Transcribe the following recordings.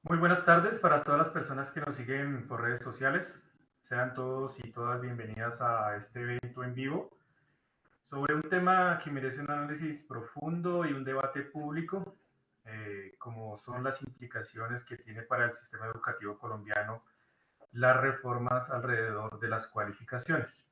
Muy buenas tardes para todas las personas que nos siguen por redes sociales. Sean todos y todas bienvenidas a este evento en vivo sobre un tema que merece un análisis profundo y un debate público, como son las implicaciones que tiene para el sistema educativo colombiano las reformas alrededor de las cualificaciones.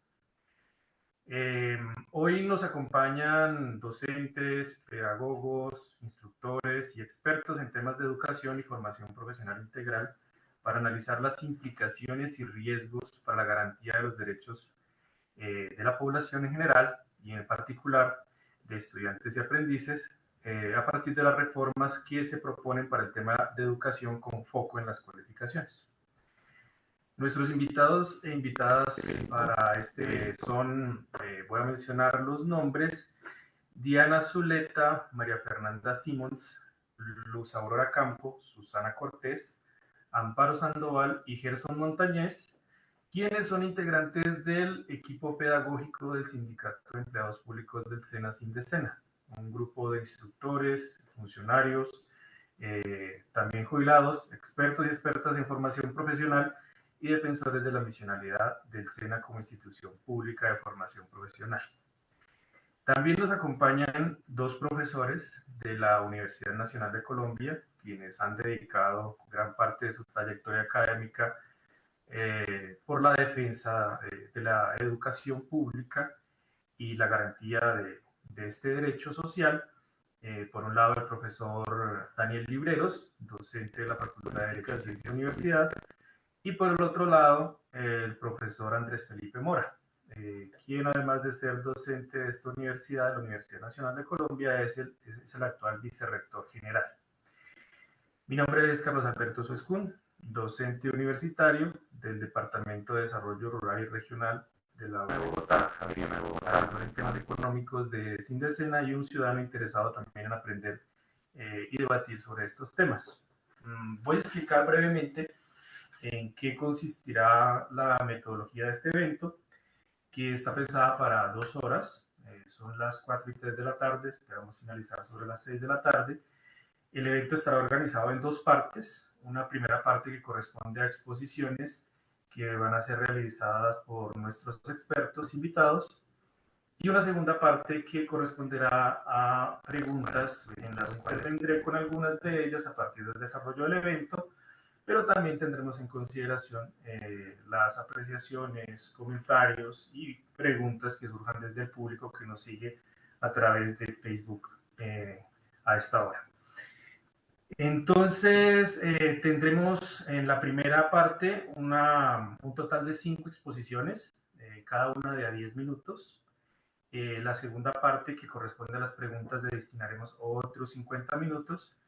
Eh, Hoy nos acompañan docentes, pedagogos, instructores y expertos en temas de educación y formación profesional integral para analizar las implicaciones y riesgos para la garantía de los derechos de la población en general y en particular de estudiantes y aprendices a partir de las reformas que se proponen para el tema de educación con foco en las cualificaciones. Nuestros invitados e invitadas para este son, voy a mencionar los nombres: Diana Zuleta, María Fernanda Simons, Luz Aurora Campo, Susana Cortés, Amparo Sandoval y Gerson Montañez, quienes son integrantes del equipo pedagógico del Sindicato de Empleados Públicos del SENA Sindecena, un grupo de instructores, funcionarios, también jubilados, expertos y expertas en formación profesional y defensores de la misionalidad del SENA como institución pública de formación profesional. También nos acompañan dos profesores de la Universidad Nacional de Colombia, quienes han dedicado gran parte de su trayectoria académica por la defensa de la educación pública y la garantía de este derecho social. Por un lado, el profesor Daniel Libreros, docente de la Facultad de Derecho y Ciencia Universidad, y por el otro lado, el profesor Andrés Felipe Mora, quien además de ser docente de esta universidad, de la Universidad Nacional de Colombia, es el actual vicerrector general. Mi nombre es Carlos Alberto Suescún, docente universitario del Departamento de Desarrollo Rural y Regional de la de Bogotá, Javeriana de Bogotá, en temas económicos de Sindecena y un ciudadano interesado también en aprender y debatir sobre estos temas. Voy a explicar brevemente en qué consistirá la metodología de este evento, que está pensada para 2 horas. Son las 4:03 de la tarde, esperamos finalizar sobre las 6 de la tarde. El evento estará organizado en dos partes. Una primera parte que corresponde a exposiciones que van a ser realizadas por nuestros expertos invitados, y una segunda parte que corresponderá a preguntas en las cuales tendré con algunas de ellas a partir del desarrollo del evento, pero también tendremos en consideración las apreciaciones, comentarios y preguntas que surjan desde el público que nos sigue a través de Facebook a esta hora. Entonces, tendremos en la primera parte un total de 5 exposiciones, cada una de a 10 minutos. La segunda parte, que corresponde a las preguntas, le destinaremos otros 50 minutos,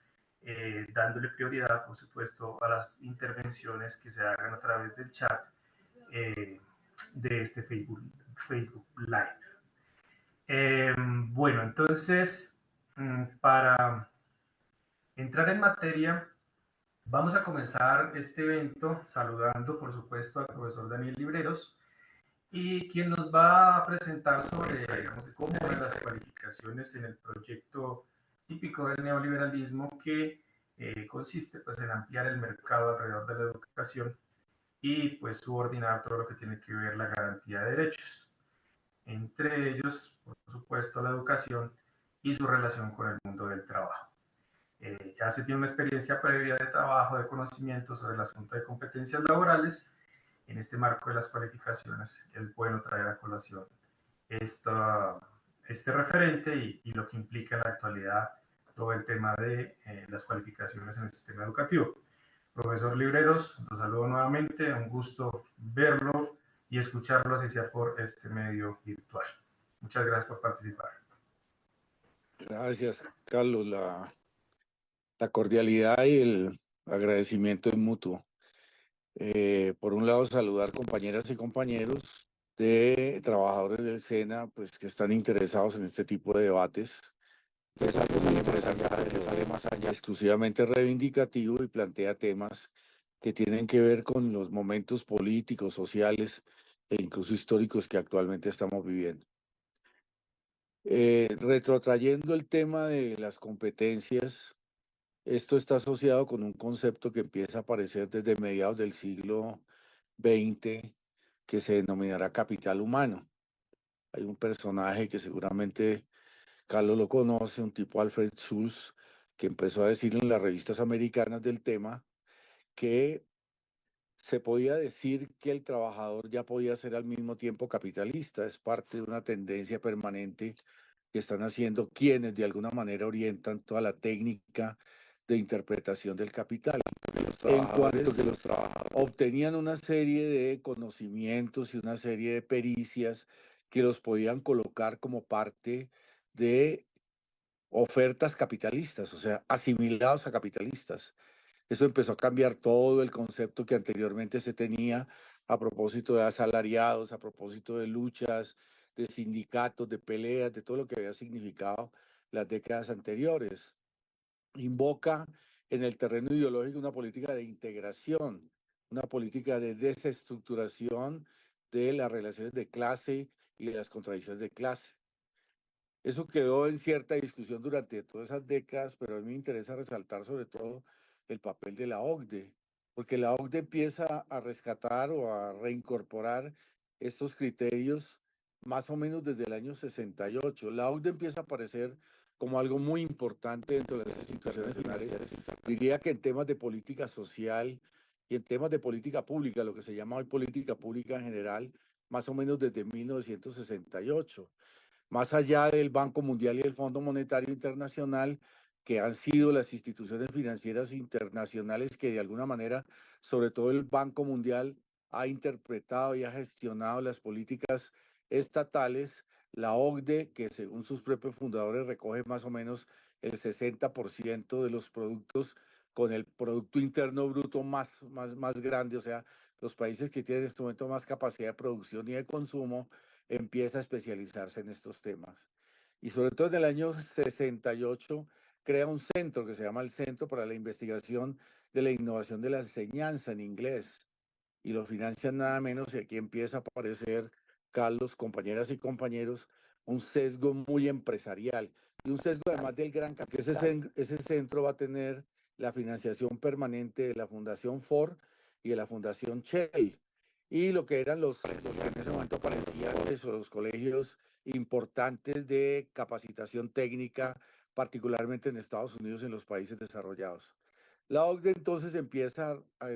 dándole prioridad, por supuesto, a las intervenciones que se hagan a través del chat de este Facebook Live. Bueno, entonces, para entrar en materia, vamos a comenzar este evento saludando, por supuesto, al profesor Daniel Libreros, y quien nos va a presentar sobre, digamos, cómo van las cualificaciones en el proyecto típico del neoliberalismo, que consiste pues en ampliar el mercado alrededor de la educación y pues subordinar todo lo que tiene que ver la garantía de derechos, entre ellos, por supuesto, la educación y su relación con el mundo del trabajo. Ya se tiene una experiencia previa de trabajo, de conocimiento sobre el asunto de competencias laborales. En este marco de las cualificaciones es bueno traer a colación esta, este referente y lo que implica en la actualidad todo el tema de las cualificaciones en el sistema educativo. Profesor Libreros, los saludo nuevamente, un gusto verlo y escucharlo, así sea por este medio virtual. Muchas gracias por participar. Gracias, Carlos. La cordialidad y el agradecimiento es mutuo. Por un lado, saludar compañeras y compañeros de trabajadores del SENA, pues que están interesados en este tipo de debates. Es algo muy interesante, sale más allá, exclusivamente reivindicativo y plantea temas que tienen que ver con los momentos políticos, sociales e incluso históricos que actualmente estamos viviendo. Retrotrayendo el tema de las competencias, Esto está asociado con un concepto que empieza a aparecer desde mediados del siglo XX, que se denominará capital humano. Hay un personaje que seguramente Carlos lo conoce, un tipo Alfred Schulz, que empezó a decir en las revistas americanas del tema que se podía decir que el trabajador ya podía ser al mismo tiempo capitalista. Es parte de una tendencia permanente que están haciendo quienes de alguna manera orientan toda la técnica de interpretación del capital. En cuanto que los trabajadores obtenían una serie de conocimientos y una serie de pericias que los podían colocar como parte de ofertas capitalistas, o sea, asimilados a capitalistas. Eso empezó a cambiar todo el concepto que anteriormente se tenía a propósito de asalariados, a propósito de luchas, de sindicatos, de peleas, de todo lo que había significado las décadas anteriores. Invoca en el terreno ideológico una política de integración, una política de desestructuración de las relaciones de clase y de las contradicciones de clase. Eso quedó en cierta discusión durante todas esas décadas, pero a mí me interesa resaltar sobre todo el papel de la OCDE, porque la OCDE empieza a rescatar o a reincorporar estos criterios más o menos desde el año 68. La OCDE empieza a aparecer como algo muy importante dentro de las instituciones financieras. Diría que en temas de política social y en temas de política pública, lo que se llama hoy política pública en general, más o menos desde 1968 más allá del Banco Mundial y del Fondo Monetario Internacional, que han sido las instituciones financieras internacionales que de alguna manera, sobre todo el Banco Mundial, ha interpretado y ha gestionado las políticas estatales, la OCDE, que según sus propios fundadores recoge más o menos el 60% de los productos con el Producto Interno Bruto más grande, o sea, los países que tienen en este momento más capacidad de producción y de consumo, empieza a especializarse en estos temas. Y sobre todo en el año 68 crea un centro que se llama el Centro para la Investigación de la Innovación de la Enseñanza en inglés. Y lo financian nada menos, y aquí empieza a aparecer, Carlos, compañeras y compañeros, un sesgo muy empresarial. Y un sesgo además del gran capital. Ese centro va a tener la financiación permanente de la Fundación Ford y de la Fundación Shell y lo que eran los que en ese momento parecían eso, los colegios importantes de capacitación técnica, particularmente en Estados Unidos y en los países desarrollados. La OCDE entonces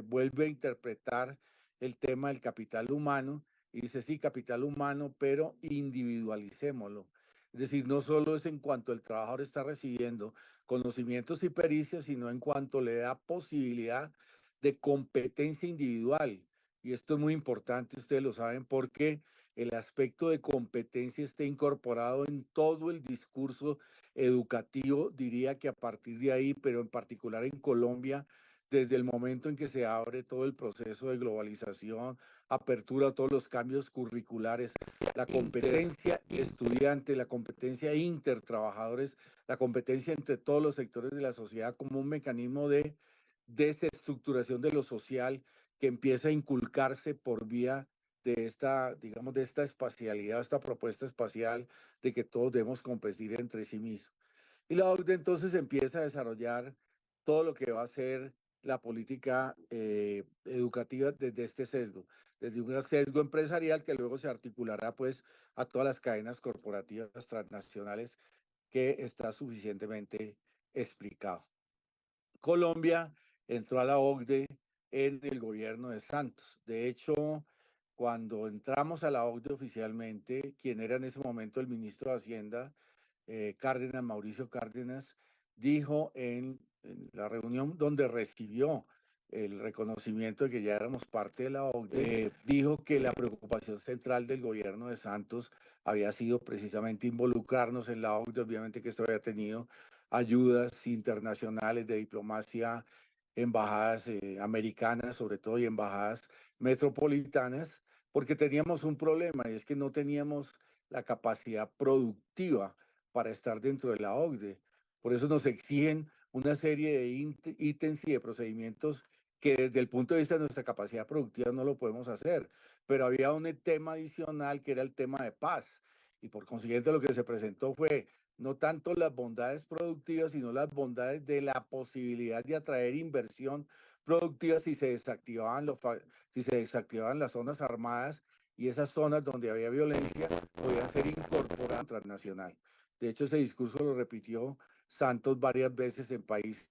vuelve a interpretar el tema del capital humano y dice, sí, capital humano, pero individualicémoslo. Es decir, no solo es en cuanto el trabajador está recibiendo conocimientos y pericias, sino en cuanto le da posibilidad de competencia individual. Y esto es muy importante, ustedes lo saben, porque el aspecto de competencia está incorporado en todo el discurso educativo, diría que a partir de ahí, pero en particular en Colombia, desde el momento en que se abre todo el proceso de globalización, apertura a todos los cambios curriculares, la competencia estudiante, la competencia intertrabajadores, la competencia entre todos los sectores de la sociedad como un mecanismo de desestructuración de lo social que empieza a inculcarse por vía de esta, digamos, de esta espacialidad, esta propuesta espacial de que todos debemos competir entre sí mismos. Y la OCDE entonces empieza a desarrollar todo lo que va a ser la política educativa desde este sesgo, desde un sesgo empresarial que luego se articulará pues a todas las cadenas corporativas transnacionales que está suficientemente explicado. Colombia entró a la OCDE en el gobierno de Santos. De hecho, cuando entramos a la OCDE oficialmente, quien era en ese momento el ministro de Hacienda, Cárdenas, Mauricio Cárdenas, dijo en la reunión donde recibió el reconocimiento de que ya éramos parte de la OCDE, dijo que la preocupación central del gobierno de Santos había sido precisamente involucrarnos en la OCDE, obviamente que esto había tenido ayudas internacionales de diplomacia, embajadas americanas sobre todo y embajadas metropolitanas, porque teníamos un problema y es que no teníamos la capacidad productiva para estar dentro de la OCDE. Por eso nos exigen una serie de ítems y de procedimientos que desde el punto de vista de nuestra capacidad productiva no lo podemos hacer. Pero había un tema adicional que era el tema de paz. Y por consiguiente lo que se presentó fue no tanto las bondades productivas, sino las bondades de la posibilidad de atraer inversión productiva si se desactivaban las zonas armadas y esas zonas donde había violencia podían ser incorporadas transnacional. De hecho, ese discurso lo repitió Santos varias veces en países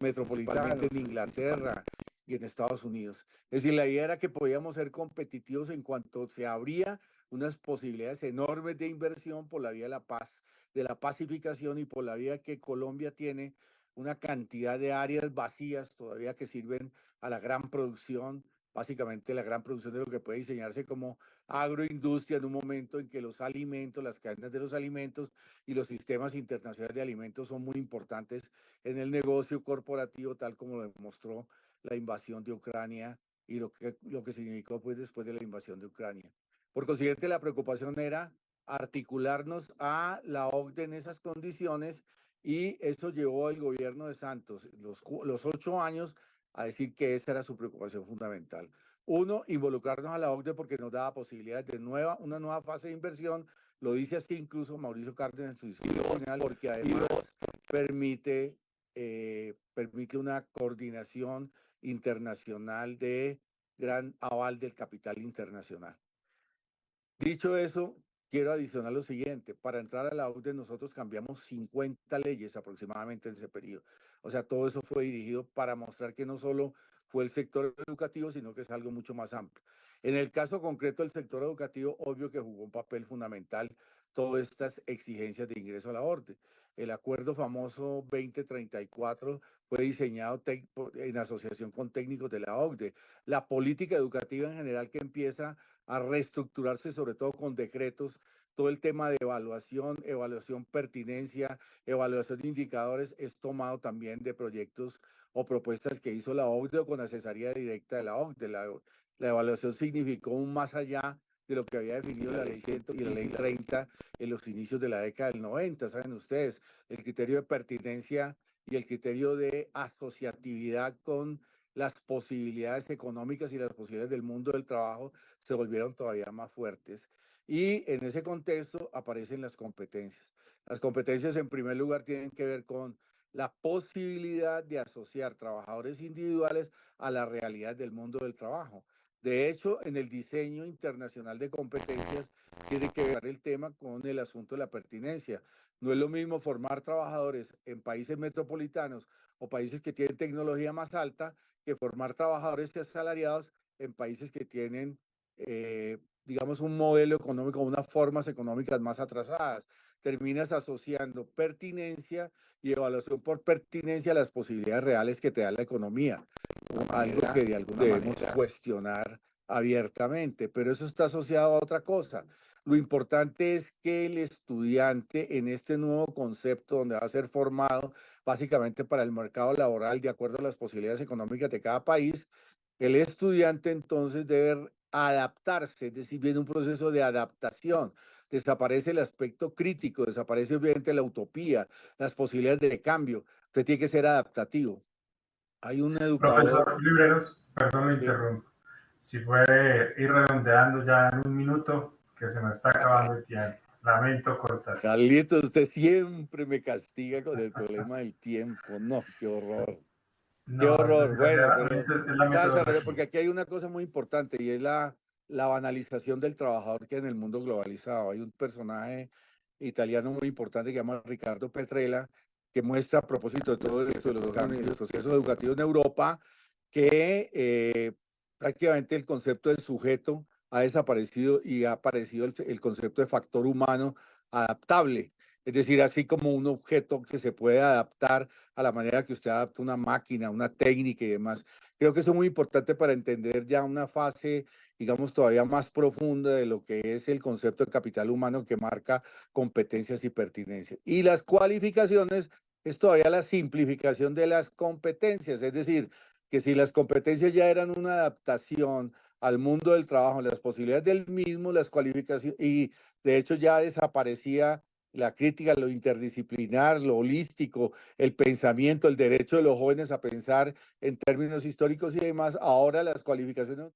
metropolitanos, en Inglaterra y en Estados Unidos. Es decir, la idea era que podíamos ser competitivos en cuanto se abría unas posibilidades enormes de inversión por la vía de la paz, de la pacificación y por la vía que Colombia tiene una cantidad de áreas vacías todavía que sirven a la gran producción, básicamente la gran producción de lo que puede diseñarse como agroindustria en un momento en que los alimentos, las cadenas de los alimentos y los sistemas internacionales de alimentos son muy importantes en el negocio corporativo, tal como lo demostró la invasión de Ucrania y lo que significó pues después de la invasión de Ucrania. Por consiguiente, la preocupación era articularnos a la OCDE en esas condiciones y eso llevó al gobierno de Santos los 8 años a decir que esa era su preocupación fundamental. Uno, involucrarnos a la OCDE porque nos daba posibilidades de una nueva fase de inversión, lo dice así incluso Mauricio Cárdenas en su discurso final, porque además permite una coordinación internacional de gran aval del capital internacional. Dicho eso, quiero adicionar lo siguiente. Para entrar a la OCDE nosotros cambiamos 50 leyes aproximadamente en ese periodo. O sea, todo eso fue dirigido para mostrar que no solo fue el sector educativo, sino que es algo mucho más amplio. En el caso concreto del sector educativo, obvio que jugó un papel fundamental todas estas exigencias de ingreso a la OCDE. El acuerdo famoso 2034 fue diseñado en asociación con técnicos de la OCDE. La política educativa en general que empieza a reestructurarse, sobre todo con decretos, todo el tema de evaluación pertinencia, evaluación de indicadores, es tomado también de proyectos o propuestas que hizo la OCDE o con asesoría directa de la OCDE. La evaluación significó un más allá de lo que había definido la ley 100 y la ley 30 en los inicios de la década del 90, saben ustedes, el criterio de pertinencia y el criterio de asociatividad con las posibilidades económicas y las posibilidades del mundo del trabajo se volvieron todavía más fuertes. Y en ese contexto aparecen las competencias. Las competencias, en primer lugar, tienen que ver con la posibilidad de asociar trabajadores individuales a la realidad del mundo del trabajo. De hecho, en el diseño internacional de competencias tiene que ver el tema con el asunto de la pertinencia. No es lo mismo formar trabajadores en países metropolitanos o países que tienen tecnología más alta que formar trabajadores asalariados en países que tienen, digamos, un modelo económico, unas formas económicas más atrasadas. Terminas asociando pertinencia y evaluación por pertinencia a las posibilidades reales que te da la economía, algo que de alguna debemos cuestionar abiertamente, pero eso está asociado a otra cosa. Lo importante es que el estudiante en este nuevo concepto donde va a ser formado básicamente para el mercado laboral de acuerdo a las posibilidades económicas de cada país, el estudiante entonces debe adaptarse, es decir, viene un proceso de adaptación. Desaparece el aspecto crítico, desaparece obviamente la utopía, las posibilidades de cambio. Usted tiene que ser adaptativo. Hay un educador. Profesor Libreros, perdón, me Sí. interrumpo. Si puede ir redondeando ya en un minuto, que se me está acabando el tiempo. Lamento cortar. Carlitos, usted siempre me castiga con el problema del tiempo. No, qué horror. Qué No, horror. Bueno, pero desgraciadamente es la está desarrollado metodología. porque aquí hay una cosa muy importante y es la banalización del trabajador que en el mundo globalizado. Hay un personaje italiano muy importante que se llama Ricardo Petrella, que muestra a propósito de todo esto, de los cambios, de los procesos educativos en Europa, que prácticamente el concepto del sujeto ha desaparecido y ha aparecido el concepto de factor humano adaptable. Es decir, así como un objeto que se puede adaptar a la manera que usted adapta una máquina, una técnica y demás. Creo que eso es muy importante para entender ya una fase, digamos, todavía más profunda de lo que es el concepto de capital humano que marca competencias y pertinencias. Y las cualificaciones es todavía la simplificación de las competencias, es decir, que si las competencias ya eran una adaptación al mundo del trabajo, las posibilidades del mismo, las cualificaciones, y de hecho ya desaparecía la crítica, lo interdisciplinar, lo holístico, el pensamiento, el derecho de los jóvenes a pensar en términos históricos y demás. Ahora las cualificaciones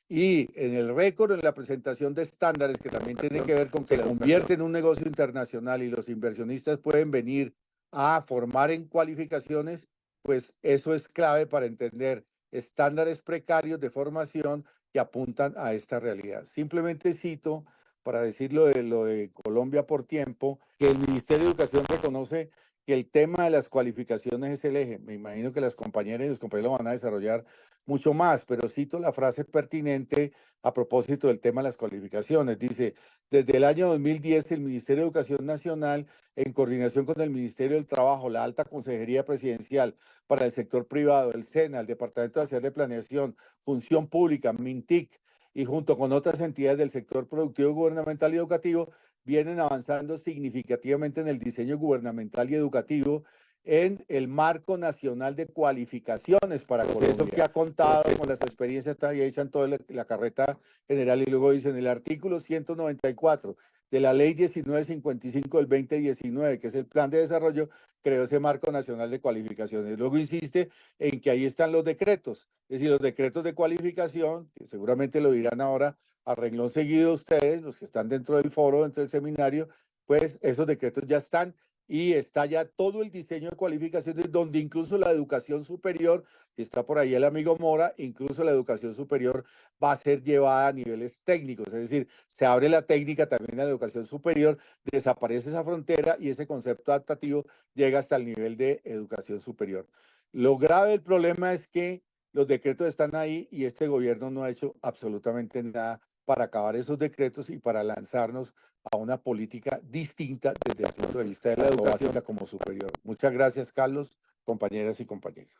y en el récord, en la presentación de estándares que también tienen que ver con que se convierte en un negocio internacional y los inversionistas pueden venir a formar en cualificaciones, pues eso es clave para entender estándares precarios de formación que apuntan a esta realidad. Simplemente cito, para decirlo de lo de Colombia por tiempo, que el Ministerio de Educación reconoce que el tema de las cualificaciones es el eje. Me imagino que las compañeras y los compañeros lo van a desarrollar mucho más, pero cito la frase pertinente a propósito del tema de las cualificaciones. Dice, desde el año 2010, el Ministerio de Educación Nacional, en coordinación con el Ministerio del Trabajo, la Alta Consejería Presidencial para el Sector Privado, el SENA, el Departamento Nacional de Planeación, Función Pública, MINTIC, y junto con otras entidades del sector productivo, gubernamental y educativo, vienen avanzando significativamente en el diseño gubernamental y educativo en el Marco Nacional de Cualificaciones para Colombia. Eso que ha contado con las experiencias que echan toda la carreta general, y luego dicen el artículo 194 de la ley 1955 del 2019, que es el plan de desarrollo, creó ese Marco Nacional de Cualificaciones. Luego insiste en que ahí están los decretos, es decir, los decretos de cualificación, que seguramente lo dirán ahora a renglón seguido ustedes, los que están dentro del foro, dentro del seminario, pues esos decretos ya están y está ya todo el diseño de cualificaciones, donde incluso la educación superior, que está por ahí el amigo Mora, incluso la educación superior va a ser llevada a niveles técnicos, es decir, se abre la técnica también a la educación superior, desaparece esa frontera y ese concepto adaptativo llega hasta el nivel de educación superior. Lo grave del problema es que los decretos están ahí y este gobierno no ha hecho absolutamente nada para acabar esos decretos y para lanzarnos a una política distinta desde el punto de vista de la educación como superior. Muchas gracias, Carlos, compañeras y compañeros.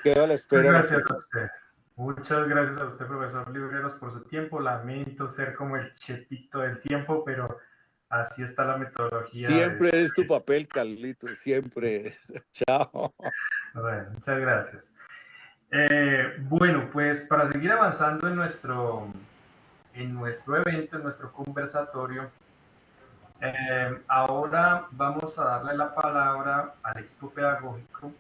Quedo a la Muchas espera de las gracias a preguntas. usted. Muchas gracias a usted, profesor Libreros, por su tiempo. Lamento ser como el chepito del tiempo, pero así está la metodología de Siempre es tu papel, Carlitos, siempre es. Chao. Bueno, muchas gracias. Bueno, pues para seguir avanzando en nuestro evento, en nuestro conversatorio, ahora vamos a darle la palabra al equipo pedagógico,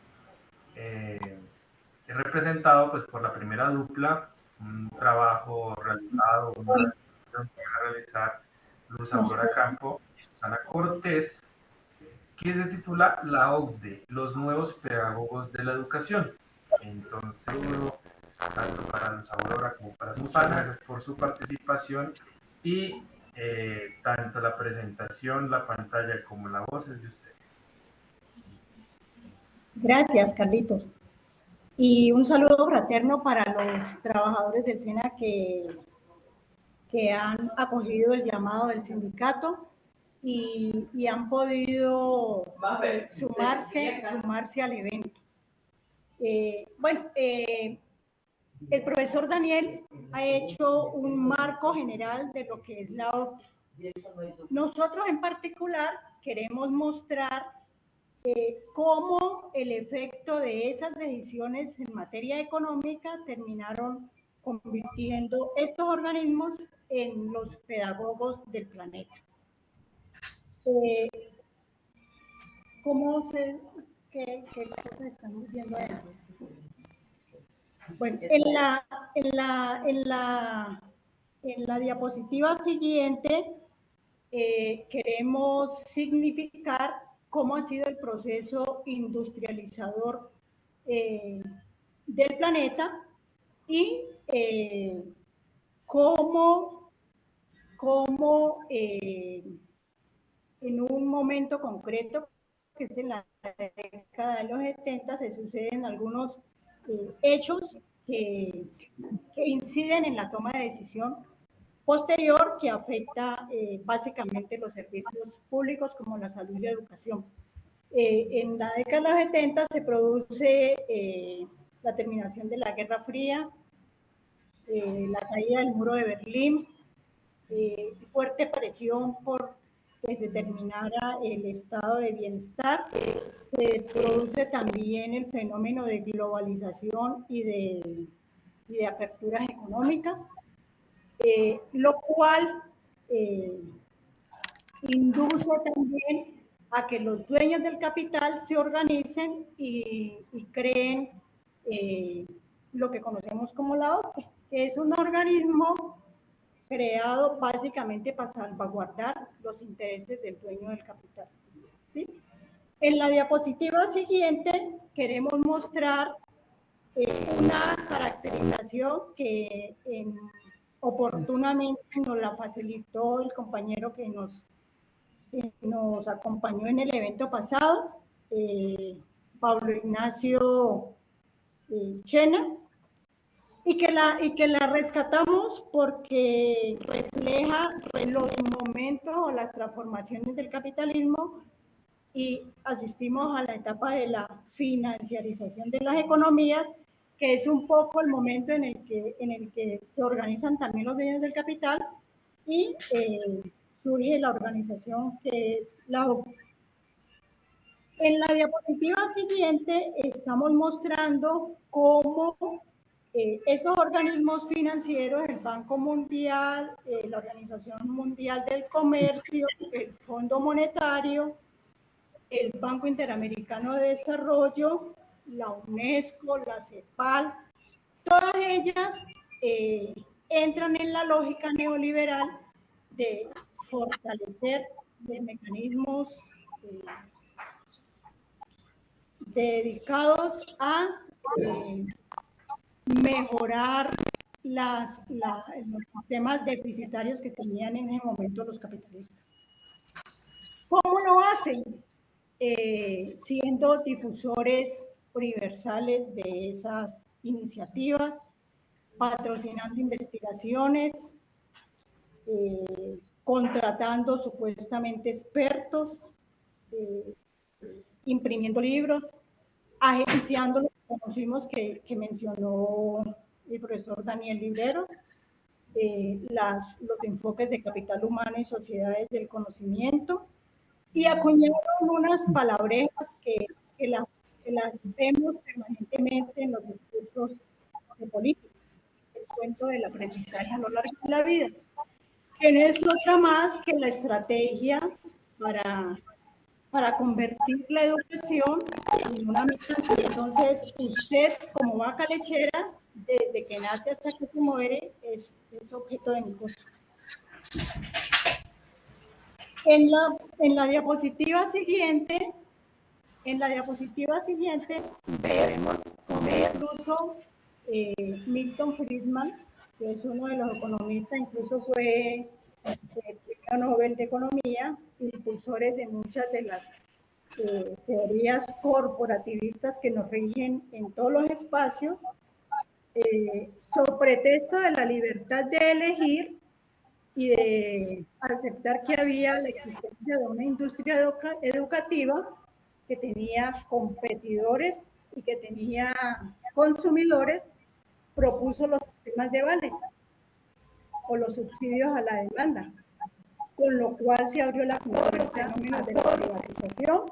representado pues por la primera dupla, un trabajo realizado, una reflexión que van a realizar Luz Aurora Campo y Susana Cortés, que se titula La OCDE, los nuevos pedagogos de la educación. Entonces, tanto para Luz Aurora como para Susana, gracias por su participación y tanto la presentación, la pantalla como la voz es de ustedes. Gracias, Carlitos. Y un saludo fraterno para los trabajadores del SENA que han acogido el llamado del sindicato y han podido sumarse al evento. El profesor Daniel ha hecho un marco general de lo que es la OCDE. Nosotros en particular queremos mostrar cómo el efecto de esas decisiones en materia económica terminaron convirtiendo estos organismos en los pedagogos del planeta. ¿Qué cosas estamos viendo ahí? Bueno, en la diapositiva siguiente queremos significar cómo ha sido el proceso industrializador del planeta y cómo en un momento concreto, que es en la década de los 70, se suceden algunos hechos que inciden en la toma de decisión posterior que afecta básicamente los servicios públicos como la salud y la educación. En la década de los 70 se produce la terminación de la Guerra Fría, la caída del muro de Berlín, fuerte presión por que se terminara el estado de bienestar. Se produce también el fenómeno de globalización y de aperturas económicas, lo cual induce también a que los dueños del capital se organicen y creen lo que conocemos como la OCDE, es un organismo creado básicamente para salvaguardar los intereses del dueño del capital, ¿sí? En la diapositiva siguiente queremos mostrar una caracterización que oportunamente nos la facilitó el compañero que nos acompañó en el evento pasado, Pablo Ignacio Chena, y que la rescatamos porque refleja los momentos o las transformaciones del capitalismo y asistimos a la etapa de la financiarización de las economías, que es un poco el momento en el que se organizan también los bienes del capital y surge la organización que es la OCDE. En la diapositiva siguiente estamos mostrando cómo esos organismos financieros, el Banco Mundial, la Organización Mundial del Comercio, el Fondo Monetario, el Banco Interamericano de Desarrollo, la UNESCO, la CEPAL, todas ellas entran en la lógica neoliberal de fortalecer de mecanismos dedicados a mejorar los sistemas deficitarios que tenían en ese momento los capitalistas. ¿Cómo lo hacen? Siendo difusores universales de esas iniciativas, patrocinando investigaciones, contratando supuestamente expertos, imprimiendo libros, agenciando lo que conocimos que mencionó el profesor Daniel Libreros, los enfoques de capital humano y sociedades del conocimiento, y acuñaron unas palabrejas que las vemos permanentemente en los discursos de política, el cuento del aprendizaje a lo largo de la vida, que no es otra más que la estrategia para convertir la educación en una mercancía. Entonces, usted como vaca lechera, desde que nace hasta que se muere, es objeto de negocio. En la diapositiva siguiente veremos cómo incluso Milton Friedman, que es uno de los economistas, incluso fue el premio Nobel de Economía, impulsores de muchas de las teorías corporativistas que nos rigen en todos los espacios, sobre pretexto de la libertad de elegir y de aceptar que había la existencia de una industria educativa que tenía competidores y que tenía consumidores, propuso los sistemas de vales o los subsidios a la demanda, con lo cual se abrió la puerta de la privatización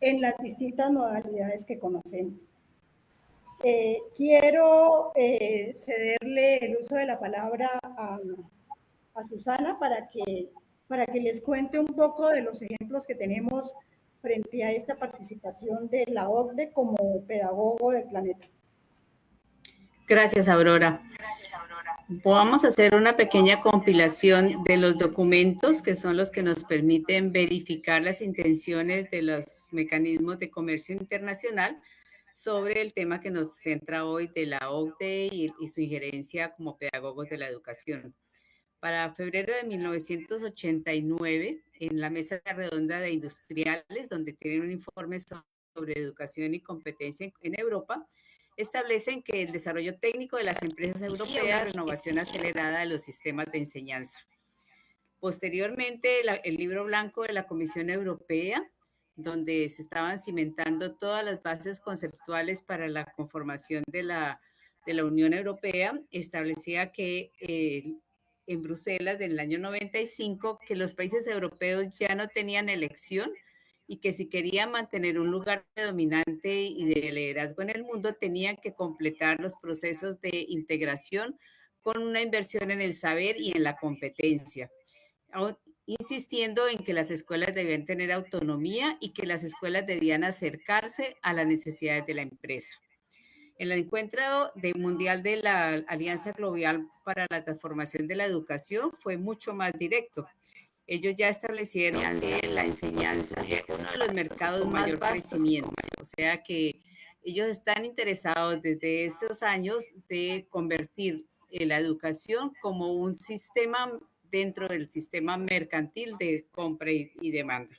en las distintas modalidades que conocemos. Quiero cederle el uso de la palabra a Susana para que les cuente un poco de los ejemplos que tenemos frente a esta participación de la OCDE como pedagogo del planeta. Gracias, Aurora. Vamos a hacer una pequeña compilación de los documentos que son los que nos permiten verificar las intenciones de los mecanismos de comercio internacional sobre el tema que nos centra hoy de la OCDE y su injerencia como pedagogos de la educación. Para febrero de 1989, en la Mesa Redonda de Industriales, donde tienen un informe sobre educación y competencia en Europa, establecen que el desarrollo técnico de las empresas europeas, renovación acelerada de los sistemas de enseñanza. Posteriormente, el libro blanco de la Comisión Europea, donde se estaban cimentando todas las bases conceptuales para la conformación de la Unión Europea, establecía que en Bruselas, del año 95, que los países europeos ya no tenían elección y que si querían mantener un lugar dominante y de liderazgo en el mundo, tenían que completar los procesos de integración con una inversión en el saber y en la competencia, insistiendo en que las escuelas debían tener autonomía y que las escuelas debían acercarse a las necesidades de la empresa. El encuentro mundial de la Alianza Global para la Transformación de la Educación fue mucho más directo. Ellos ya establecieron que la enseñanza es uno de los mercados con mayor crecimiento, o sea que ellos están interesados desde esos años de convertir la educación como un sistema dentro del sistema mercantil de compra y demanda.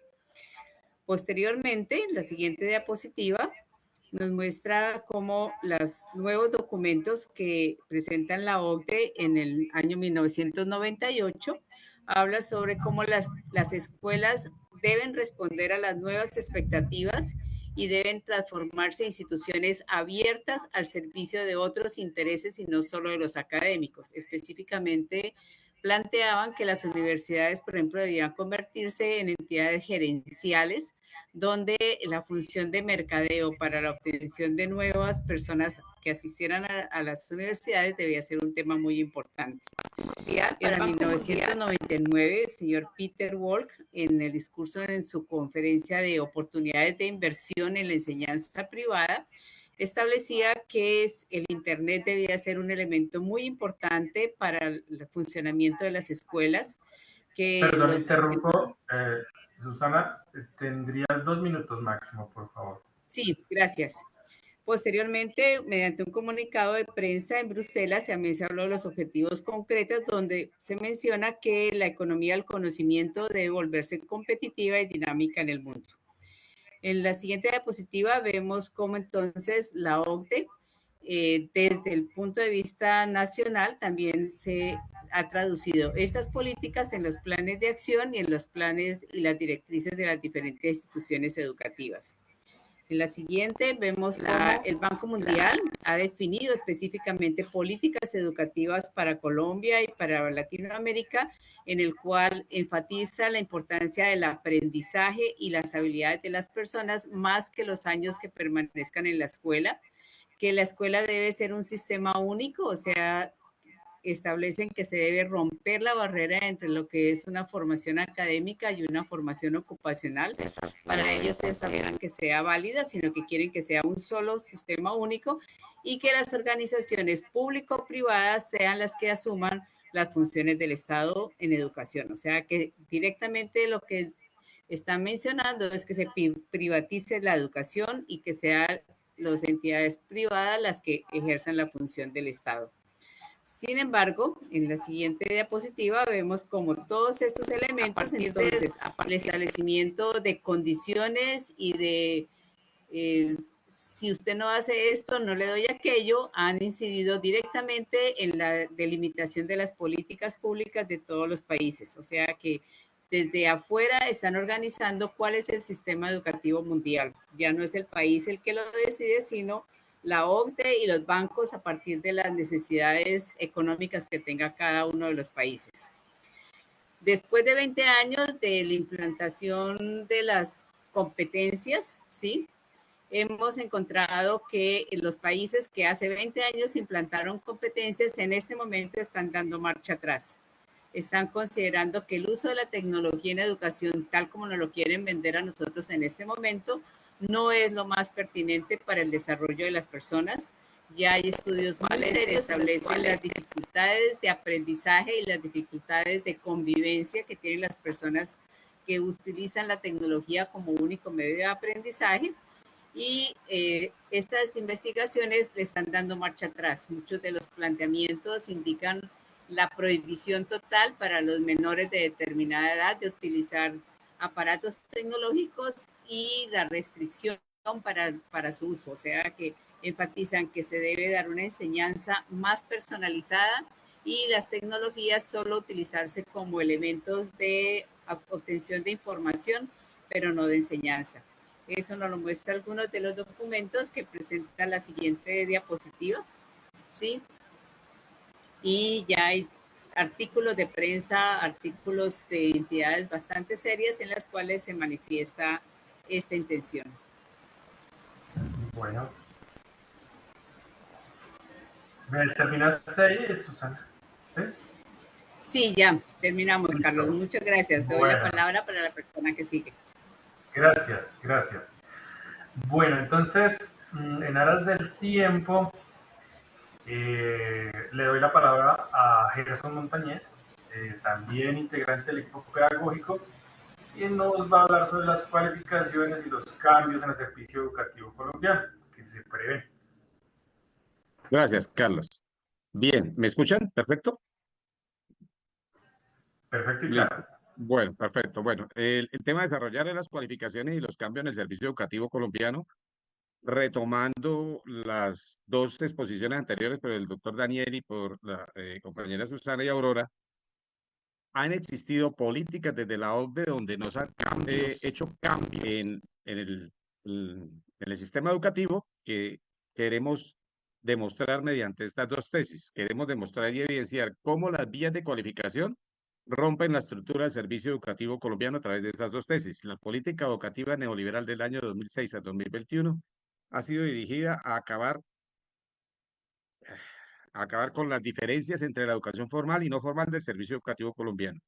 Posteriormente, la siguiente diapositiva nos muestra cómo los nuevos documentos que presentan la OCDE en el año 1998 habla sobre cómo las escuelas deben responder a las nuevas expectativas y deben transformarse en instituciones abiertas al servicio de otros intereses y no solo de los académicos. Específicamente, planteaban que las universidades, por ejemplo, debían convertirse en entidades gerenciales donde la función de mercadeo para la obtención de nuevas personas que asistieran a las universidades debía ser un tema muy importante. Para 1999, el señor Peter Wolk, en el discurso en su conferencia de oportunidades de inversión en la enseñanza privada, establecía que el Internet debía ser un elemento muy importante para el funcionamiento de las escuelas. Perdón, interrumpo. Susana, tendrías 2 minutos máximo, por favor. Sí, gracias. Posteriormente, mediante un comunicado de prensa en Bruselas, también se habló de los objetivos concretos, donde se menciona que la economía del conocimiento debe volverse competitiva y dinámica en el mundo. En la siguiente diapositiva vemos cómo entonces la OCDE, desde el punto de vista nacional, también se ha traducido estas políticas en los planes de acción y en los planes y las directrices de las diferentes instituciones educativas. En la siguiente vemos el Banco Mundial ha definido específicamente políticas educativas para Colombia y para Latinoamérica, en el cual enfatiza la importancia del aprendizaje y las habilidades de las personas más que los años que permanezcan en la escuela, que la escuela debe ser un sistema único, o sea, establecen que se debe romper la barrera entre lo que es una formación académica y una formación ocupacional. Para ellos esperan que sea válida, sino que quieren que sea un solo sistema único y que las organizaciones público-privadas sean las que asuman las funciones del Estado en educación. O sea, que directamente lo que están mencionando es que se privatice la educación y que sean las entidades privadas las que ejerzan la función del Estado. Sin embargo, en la siguiente diapositiva vemos como todos estos elementos, entonces, el establecimiento de condiciones y de si usted no hace esto, no le doy aquello, han incidido directamente en la delimitación de las políticas públicas de todos los países. O sea que desde afuera están organizando cuál es el sistema educativo mundial. Ya no es el país el que lo decide, sino la OCDE y los bancos a partir de las necesidades económicas que tenga cada uno de los países. Después de 20 años de la implantación de las competencias, ¿sí? Hemos encontrado que los países que hace 20 años implantaron competencias en este momento están dando marcha atrás. Están considerando que el uso de la tecnología en educación, tal como nos lo quieren vender a nosotros en este momento, no es lo más pertinente para el desarrollo de las personas. Ya hay estudios muy serios que establecen las dificultades de aprendizaje y las dificultades de convivencia que tienen las personas que utilizan la tecnología como único medio de aprendizaje. Y estas investigaciones le están dando marcha atrás. Muchos de los planteamientos indican la prohibición total para los menores de determinada edad de aparatos tecnológicos y la restricción para su uso. O sea que enfatizan que se debe dar una enseñanza más personalizada y las tecnologías solo utilizarse como elementos de obtención de información, pero no de enseñanza. Eso nos lo muestra algunos de los documentos que presenta la siguiente diapositiva, ¿sí? Y ya hay artículos de prensa, artículos de entidades bastante serias en las cuales se manifiesta esta intención. Bueno. ¿Terminaste ahí, Susana? ¿Sí? Sí, ya, terminamos, listo. Carlos. Muchas gracias. Doy la palabra para la persona que sigue. Gracias, gracias. Bueno, entonces, En aras del tiempo, le doy la palabra a Gerson Montañez, también integrante del equipo pedagógico, y nos va a hablar sobre las cualificaciones y los cambios en el servicio educativo colombiano que se prevén. Gracias, Carlos. Bien, ¿me escuchan? ¿Perfecto? Perfecto y Listo. claro. Bueno, perfecto. Bueno, el tema de desarrollar las cualificaciones y los cambios en el servicio educativo colombiano, retomando las dos exposiciones anteriores por el doctor Daniel y por la compañera Susana y Aurora, han existido políticas desde la OCDE donde nos han hecho cambios en el sistema educativo que queremos demostrar mediante estas dos tesis. Queremos demostrar y evidenciar cómo las vías de cualificación rompen la estructura del servicio educativo colombiano a través de estas dos tesis. La política educativa neoliberal del año 2006 al 2021 ha sido dirigida a acabar con las diferencias entre la educación formal y no formal del servicio educativo colombiano.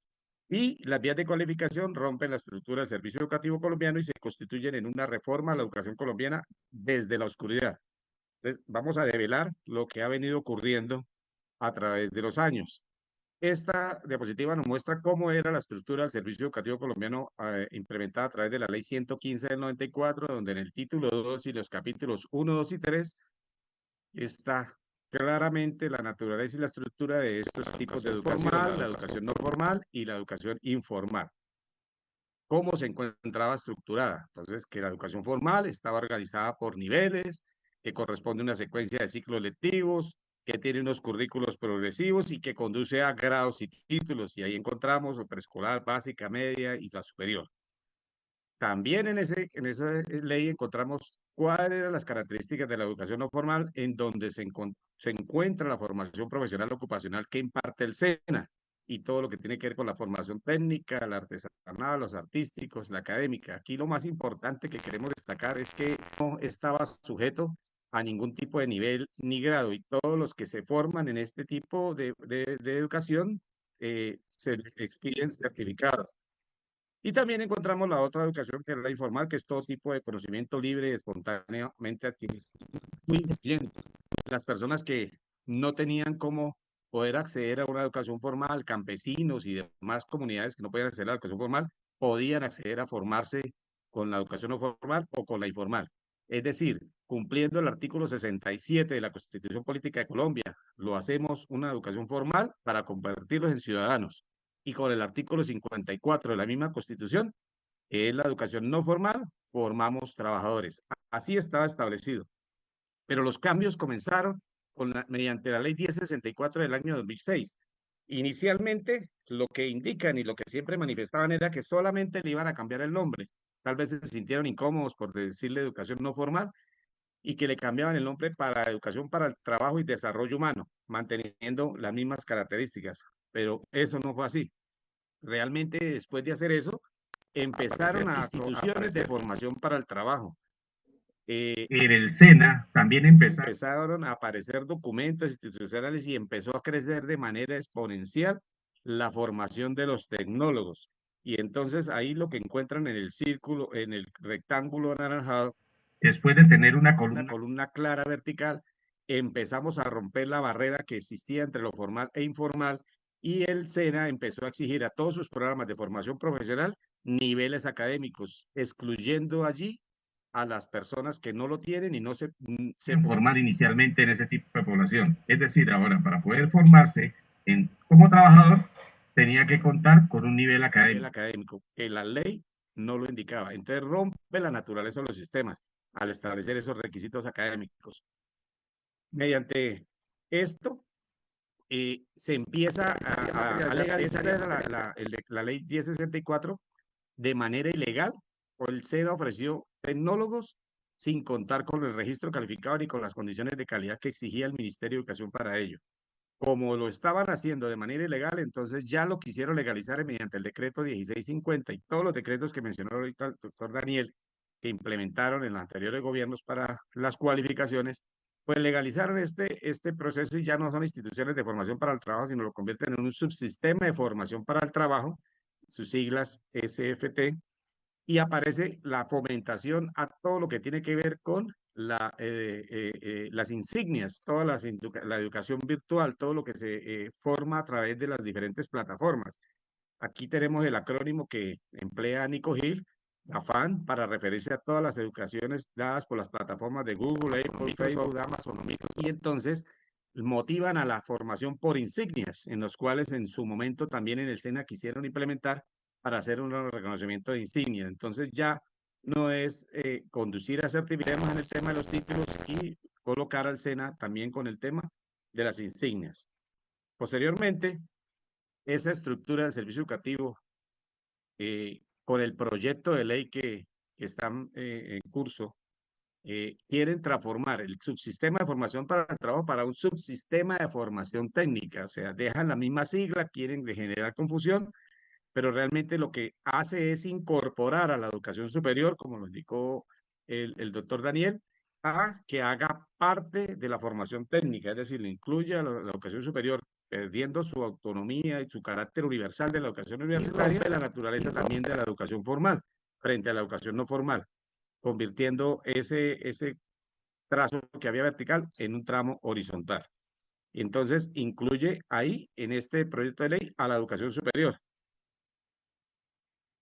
Y las vías de cualificación rompen la estructura del servicio educativo colombiano y se constituyen en una reforma a la educación colombiana desde la oscuridad. Entonces, vamos a develar lo que ha venido ocurriendo a través de los años. Esta diapositiva nos muestra cómo era la estructura del servicio educativo colombiano implementada a través de la Ley 115 del 94, donde en el título 2 y los capítulos 1, 2 y 3 está claramente la naturaleza y la estructura de estos tipos de educación formal, la educación no formal y la educación informal. ¿Cómo se encontraba estructurada? Entonces, que la educación formal estaba organizada por niveles, que corresponde a una secuencia de ciclos lectivos, que tiene unos currículos progresivos y que conduce a grados y títulos. Y ahí encontramos la preescolar, básica, media y la superior. También en esa ley encontramos cuáles eran las características de la educación no formal, en donde se encuentra la formación profesional ocupacional que imparte el SENA y todo lo que tiene que ver con la formación técnica, el artesanal, los artísticos, la académica. Aquí lo más importante que queremos destacar es que no estaba sujeto a ningún tipo de nivel ni grado y todos los que se forman en este tipo de educación se expiden certificados. Y también encontramos la otra educación que es la informal, que es todo tipo de conocimiento libre y espontáneamente adquirido. Muy influyente. Las personas que no tenían cómo poder acceder a una educación formal, campesinos y demás comunidades que no podían acceder a la educación formal, podían acceder a formarse con la educación no formal o con la informal. Es decir, cumpliendo el artículo 67 de la Constitución Política de Colombia, lo hacemos una educación formal para convertirlos en ciudadanos. Y con el artículo 54 de la misma Constitución, que es la educación no formal, formamos trabajadores. Así estaba establecido. Pero los cambios comenzaron mediante la Ley 1064 del año 2006. Inicialmente, lo que indican y lo que siempre manifestaban era que solamente le iban a cambiar el nombre. Tal vez se sintieron incómodos por decirle educación no formal y que le cambiaban el nombre para educación para el trabajo y desarrollo humano, manteniendo las mismas características. Pero eso no fue así. Realmente, después de hacer eso, empezaron a instituciones de formación para el trabajo. En el SENA también empezaron a aparecer documentos institucionales y empezó a crecer de manera exponencial la formación de los tecnólogos. Y entonces ahí lo que encuentran en el círculo, en el rectángulo anaranjado, después de tener una columna clara vertical, empezamos a romper la barrera que existía entre lo formal e informal y el SENA empezó a exigir a todos sus programas de formación profesional niveles académicos, excluyendo allí a las personas que no lo tienen y no se formar inicialmente en ese tipo de población. Es decir, ahora para poder formarse como trabajador tenía que contar con un nivel académico que la ley no lo indicaba. Entonces rompe la naturaleza de los sistemas al establecer esos requisitos académicos. Mediante esto se empieza a legalizar la ley 1064 de manera ilegal, o el SENA ofreció tecnólogos sin contar con el registro calificado ni con las condiciones de calidad que exigía el Ministerio de Educación para ello. Como lo estaban haciendo de manera ilegal, entonces ya lo quisieron legalizar mediante el decreto 1650 y todos los decretos que mencionó ahorita el doctor Daniel, que implementaron en los anteriores gobiernos para las cualificaciones, pues legalizaron este proceso y ya no son instituciones de formación para el trabajo, sino lo convierten en un subsistema de formación para el trabajo, sus siglas SFT, y aparece la fomentación a todo lo que tiene que ver con las insignias, la educación virtual, todo lo que se forma a través de las diferentes plataformas. Aquí tenemos el acrónimo que emplea Nico Hill, AFAN, para referirse a todas las educaciones dadas por las plataformas de Google, Apple, Facebook, Amazon, y entonces motivan a la formación por insignias, en los cuales en su momento también en el SENA quisieron implementar para hacer un reconocimiento de insignias. Entonces ya no es conducir a certificados en el tema de los títulos y colocar al SENA también con el tema de las insignias. Posteriormente, esa estructura del servicio educativo, con el proyecto de ley que están en curso, quieren transformar el subsistema de formación para el trabajo para un subsistema de formación técnica. O sea, dejan la misma sigla, quieren generar confusión, pero realmente lo que hace es incorporar a la educación superior, como lo indicó el doctor Daniel, a que haga parte de la formación técnica, es decir, le incluye a la educación superior, perdiendo su autonomía y su carácter universal de la educación universitaria, y la naturaleza también de la educación formal, frente a la educación no formal, convirtiendo ese trazo que había vertical en un tramo horizontal. Y entonces incluye ahí, en este proyecto de ley, a la educación superior,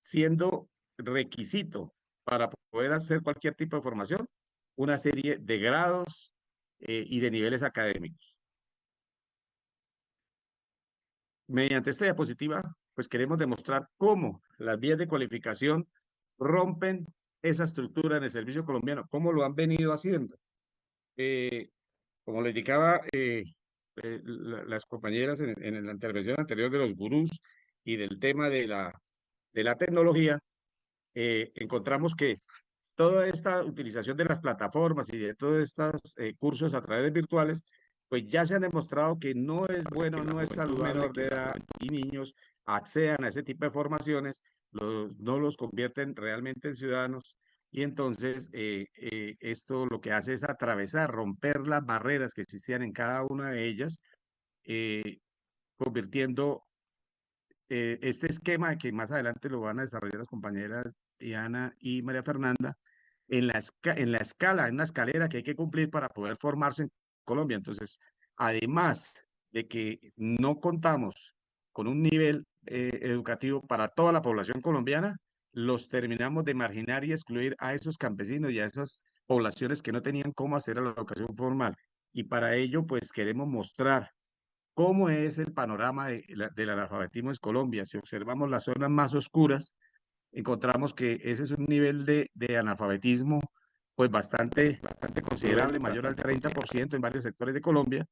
siendo requisito para poder hacer cualquier tipo de formación una serie de grados y de niveles académicos. Mediante esta diapositiva, pues queremos demostrar cómo las vías de cualificación rompen esa estructura en el servicio colombiano, cómo lo han venido haciendo. Como le indicaba las compañeras en la intervención anterior de los gurús y del tema de la tecnología, encontramos que toda esta utilización de las plataformas y de todos estos cursos a través de virtuales, pues ya se han demostrado que no es bueno, no es saludable menor de edad y niños accedan a ese tipo de formaciones, no los convierten realmente en ciudadanos. Y entonces esto lo que hace es atravesar, romper las barreras que existían en cada una de ellas, convirtiendo este esquema que más adelante lo van a desarrollar las compañeras Diana y María Fernanda, en la escala, en una escalera que hay que cumplir para poder formarse en Colombia. Entonces, además de que no contamos con un nivel educativo para toda la población colombiana, los terminamos de marginar y excluir a esos campesinos y a esas poblaciones que no tenían cómo hacer a la educación formal. Y para ello, pues queremos mostrar cómo es el panorama del analfabetismo en Colombia. Si observamos las zonas más oscuras, encontramos que ese es un nivel de analfabetismo pues bastante considerable, mayor al 30% en varios sectores de Colombia,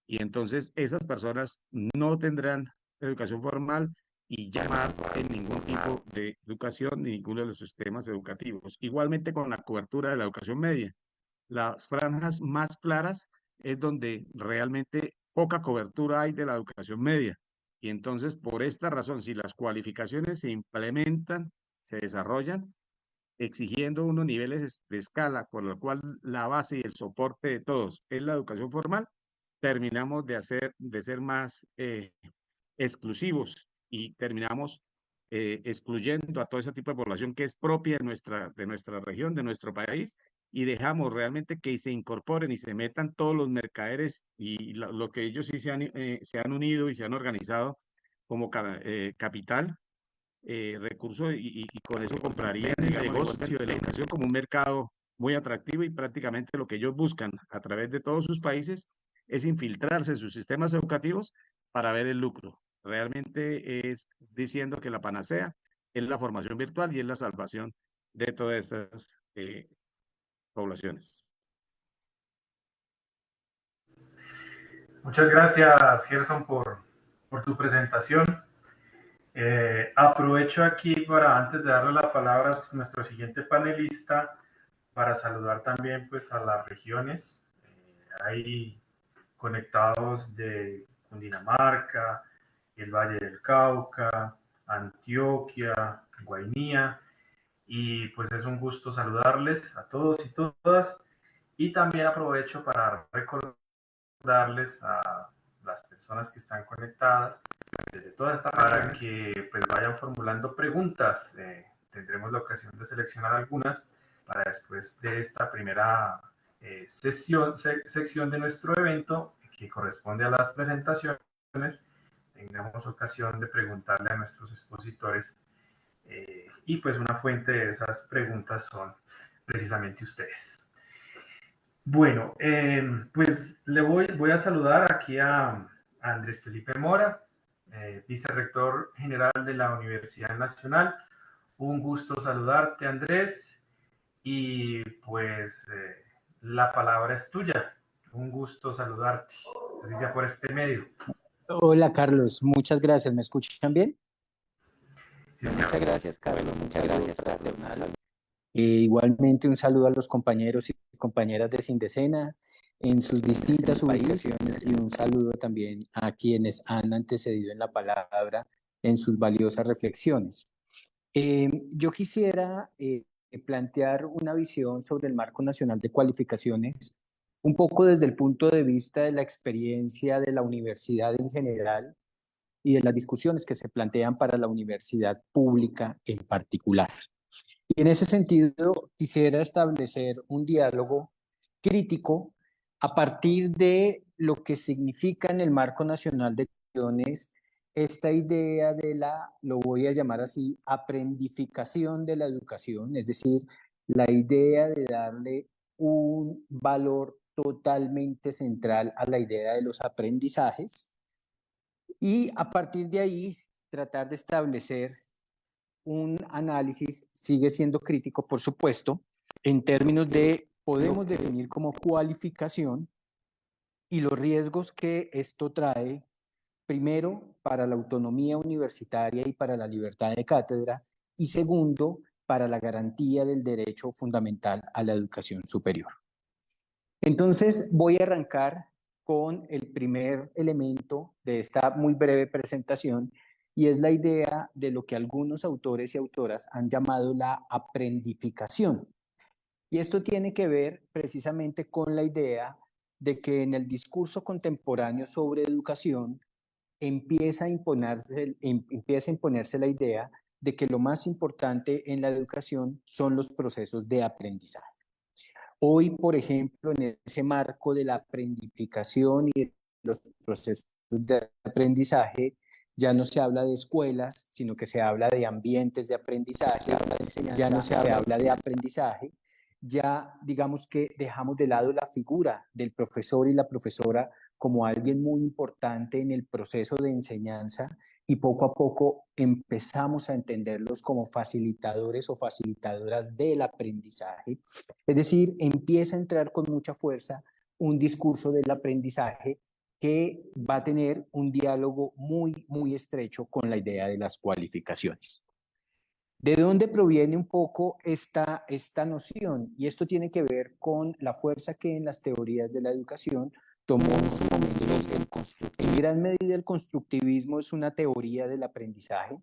y entonces esas personas no tendrán educación formal y ya no en ningún tipo de educación ni ninguno de los sistemas educativos. Igualmente con la cobertura de la educación media. Las franjas más claras es donde realmente poca cobertura hay de la educación media. Y entonces, por esta razón, si las cualificaciones se implementan, se desarrollan, exigiendo unos niveles de escala, por lo cual la base y el soporte de todos es la educación formal, terminamos de ser más exclusivos y terminamos excluyendo a todo ese tipo de población que es propia de nuestra región, de nuestro país, y dejamos realmente que se incorporen y se metan todos los mercaderes y lo que ellos sí se han unido y se han organizado como capital, recursos, y con eso comprarían el negocio de la educación como un mercado muy atractivo, y prácticamente lo que ellos buscan a través de todos sus países es infiltrarse en sus sistemas educativos para ver el lucro. Realmente es diciendo que la panacea es la formación virtual y es la salvación de todas estas poblaciones. Muchas gracias, Gerson, por tu presentación. Aprovecho aquí para, antes de darle la palabra a nuestro siguiente panelista, para saludar también pues a las regiones. Hay conectados de Cundinamarca, el Valle del Cauca, Antioquia, Guainía, y pues es un gusto saludarles a todos y todas. Y también aprovecho para recordarles a las personas que están conectadas desde toda esta para que pues vayan formulando preguntas. Tendremos la ocasión de seleccionar algunas para después de esta primera sección de nuestro evento, que corresponde a las presentaciones, tengamos ocasión de preguntarle a nuestros expositores y pues una fuente de esas preguntas son precisamente ustedes. Bueno, pues voy a saludar aquí a Andrés Felipe Mora, vicerrector general de la Universidad Nacional. Un gusto saludarte, Andrés, y pues la palabra es tuya. Un gusto saludarte, así sea por este medio. Hola Carlos, muchas gracias. ¿Me escuchan bien? Sí, señor. Muchas gracias, Carlos. Muchas gracias, fraternal. Igualmente un saludo a los compañeros y compañeras de Sindecena en sus distintas ubicaciones y un saludo también a quienes han antecedido en la palabra en sus valiosas reflexiones. Yo quisiera plantear una visión sobre el Marco Nacional de Cualificaciones, un poco desde el punto de vista de la experiencia de la universidad en general y de las discusiones que se plantean para la universidad pública en particular. Y en ese sentido, quisiera establecer un diálogo crítico a partir de lo que significa en el Marco Nacional de Cualificaciones esta idea de la, lo voy a llamar así, aprendificación de la educación, es decir, la idea de darle un valor totalmente central a la idea de los aprendizajes y a partir de ahí tratar de establecer un análisis, sigue siendo crítico, por supuesto, en términos de podemos definir como cualificación y los riesgos que esto trae, primero, para la autonomía universitaria y para la libertad de cátedra, y segundo, para la garantía del derecho fundamental a la educación superior. Entonces, voy a arrancar con el primer elemento de esta muy breve presentación, y es la idea de lo que algunos autores y autoras han llamado la aprendificación. Y esto tiene que ver precisamente con la idea de que en el discurso contemporáneo sobre educación empieza a imponerse la idea de que lo más importante en la educación son los procesos de aprendizaje. Hoy, por ejemplo, en ese marco de la aprendificación y de los procesos de aprendizaje, ya no se habla de escuelas, sino que se habla de ambientes de aprendizaje, ya no se habla de aprendizaje, ya digamos que dejamos de lado la figura del profesor y la profesora como alguien muy importante en el proceso de enseñanza y poco a poco empezamos a entenderlos como facilitadores o facilitadoras del aprendizaje. Es decir, empieza a entrar con mucha fuerza un discurso del aprendizaje que va a tener un diálogo muy estrecho con la idea de las cualificaciones. ¿De dónde proviene un poco esta noción? Y esto tiene que ver con la fuerza que en las teorías de la educación tomó en su momento el constructivismo. En gran medida el constructivismo es una teoría del aprendizaje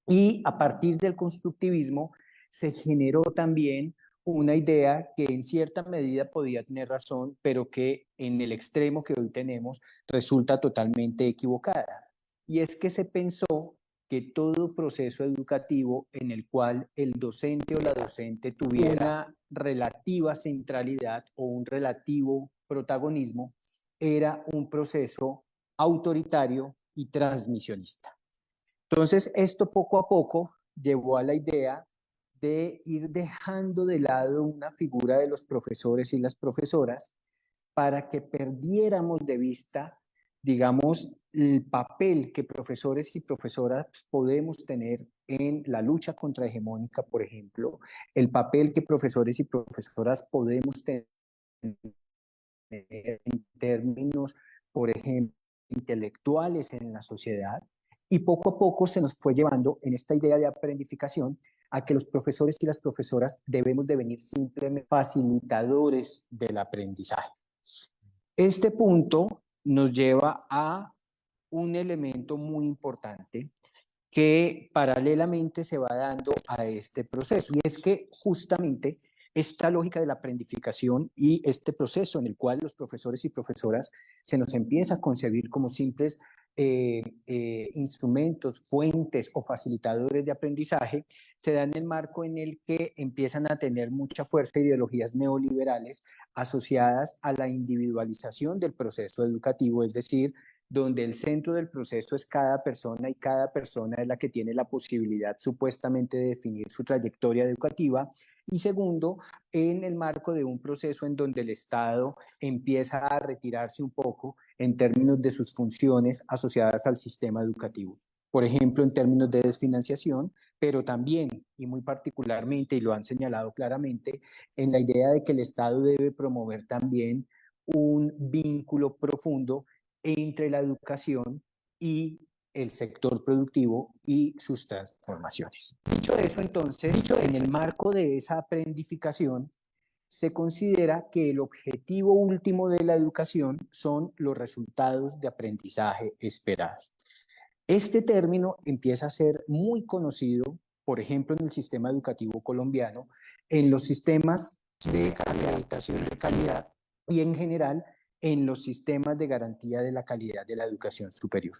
y a partir del constructivismo se generó también una idea que en cierta medida podía tener razón, pero que en el extremo que hoy tenemos resulta totalmente equivocada. Y es que se pensó que todo proceso educativo en el cual el docente o la docente tuviera una relativa centralidad o un relativo protagonismo era un proceso autoritario y transmisionista. Entonces, esto poco a poco llevó a la idea de ir dejando de lado una figura de los profesores y las profesoras para que perdiéramos de vista, digamos, el papel que profesores y profesoras podemos tener en la lucha contrahegemónica, por ejemplo, el papel que profesores y profesoras podemos tener en términos, por ejemplo, intelectuales en la sociedad, y poco a poco se nos fue llevando en esta idea de aprendificación a que los profesores y las profesoras debemos devenir simplemente facilitadores del aprendizaje. Este punto nos lleva a un elemento muy importante que paralelamente se va dando a este proceso, y es que justamente esta lógica de la aprendificación y este proceso en el cual los profesores y profesoras se nos empieza a concebir como simples instrumentos, fuentes o facilitadores de aprendizaje, se da en el marco en el que empiezan a tener mucha fuerza ideologías neoliberales asociadas a la individualización del proceso educativo, es decir, donde el centro del proceso es cada persona y cada persona es la que tiene la posibilidad supuestamente de definir su trayectoria educativa. Y segundo, en el marco de un proceso en donde el Estado empieza a retirarse un poco en términos de sus funciones asociadas al sistema educativo. Por ejemplo, en términos de desfinanciación, pero también, y muy particularmente, y lo han señalado claramente, en la idea de que el Estado debe promover también un vínculo profundo entre la educación y el sector productivo y sus transformaciones. Dicho eso, entonces, en el marco de esa aprendificación, se considera que el objetivo último de la educación son los resultados de aprendizaje esperados. Este término empieza a ser muy conocido, por ejemplo, en el sistema educativo colombiano, en los sistemas de acreditación de calidad y en general en los sistemas de garantía de la calidad de la educación superior.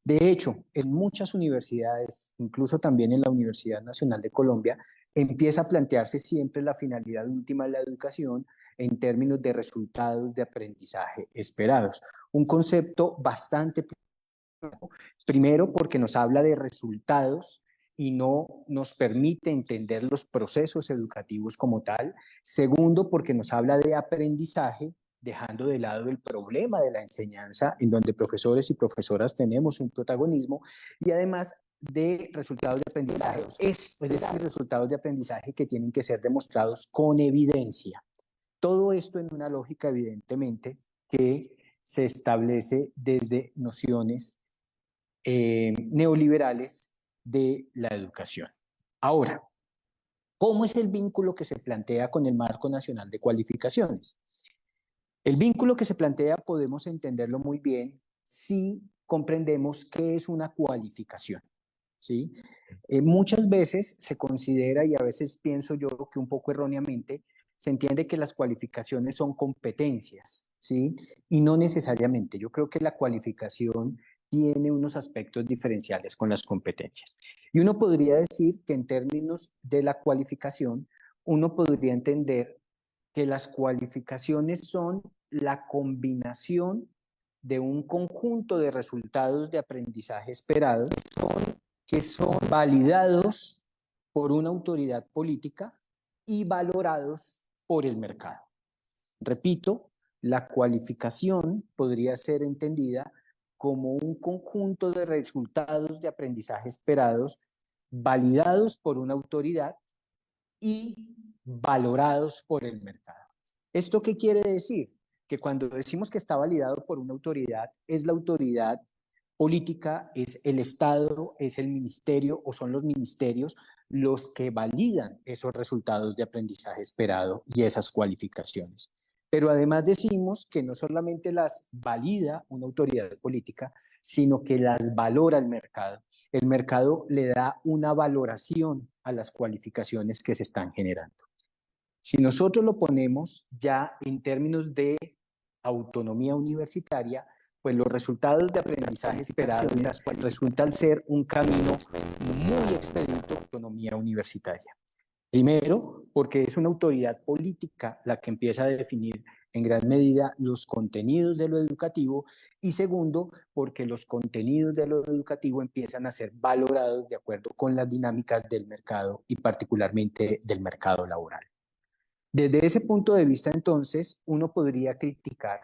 De hecho, en muchas universidades, incluso también en la Universidad Nacional de Colombia, empieza a plantearse siempre la finalidad última de la educación en términos de resultados de aprendizaje esperados. Un concepto bastante primero porque nos habla de resultados y no nos permite entender los procesos educativos como tal. Segundo, porque nos habla de aprendizaje, dejando de lado el problema de la enseñanza, en donde profesores y profesoras tenemos un protagonismo, y además de resultados de aprendizaje, es decir, resultados de aprendizaje que tienen que ser demostrados con evidencia. Todo esto en una lógica, evidentemente, que se establece desde nociones neoliberales de la educación. Ahora, ¿cómo es el vínculo que se plantea con el Marco Nacional de Cualificaciones? El vínculo que se plantea podemos entenderlo muy bien si comprendemos qué es una cualificación, ¿sí? Muchas veces se considera, y a veces pienso yo que un poco erróneamente, se entiende que las cualificaciones son competencias, ¿sí? Y no necesariamente. Yo creo que la cualificación tiene unos aspectos diferenciales con las competencias. Y uno podría decir que en términos de la cualificación, uno podría entender que las cualificaciones son la combinación de un conjunto de resultados de aprendizaje esperados que son validados por una autoridad política y valorados por el mercado. Repito, la cualificación podría ser entendida como un conjunto de resultados de aprendizaje esperados validados por una autoridad y valorados por el mercado. ¿Esto qué quiere decir? Que cuando decimos que está validado por una autoridad, es la autoridad política, es el Estado, es el ministerio o son los ministerios los que validan esos resultados de aprendizaje esperado y esas cualificaciones. Pero además decimos que no solamente las valida una autoridad política, sino que las valora el mercado. El mercado le da una valoración a las cualificaciones que se están generando. Si nosotros lo ponemos ya en términos de autonomía universitaria, pues los resultados de aprendizaje esperados resultan ser un camino muy expedito de autonomía universitaria. Primero, porque es una autoridad política la que empieza a definir en gran medida los contenidos de lo educativo, y segundo, porque los contenidos de lo educativo empiezan a ser valorados de acuerdo con las dinámicas del mercado y particularmente del mercado laboral. Desde ese punto de vista, entonces, uno podría criticar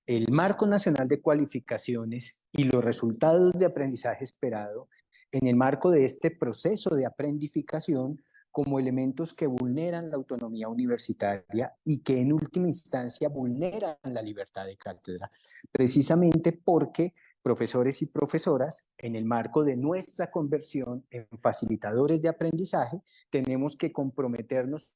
el Marco Nacional de Cualificaciones y los resultados de aprendizaje esperado en el marco de este proceso de aprendificación como elementos que vulneran la autonomía universitaria y que en última instancia vulneran la libertad de cátedra, precisamente porque profesores y profesoras, en el marco de nuestra conversión en facilitadores de aprendizaje, tenemos que comprometernos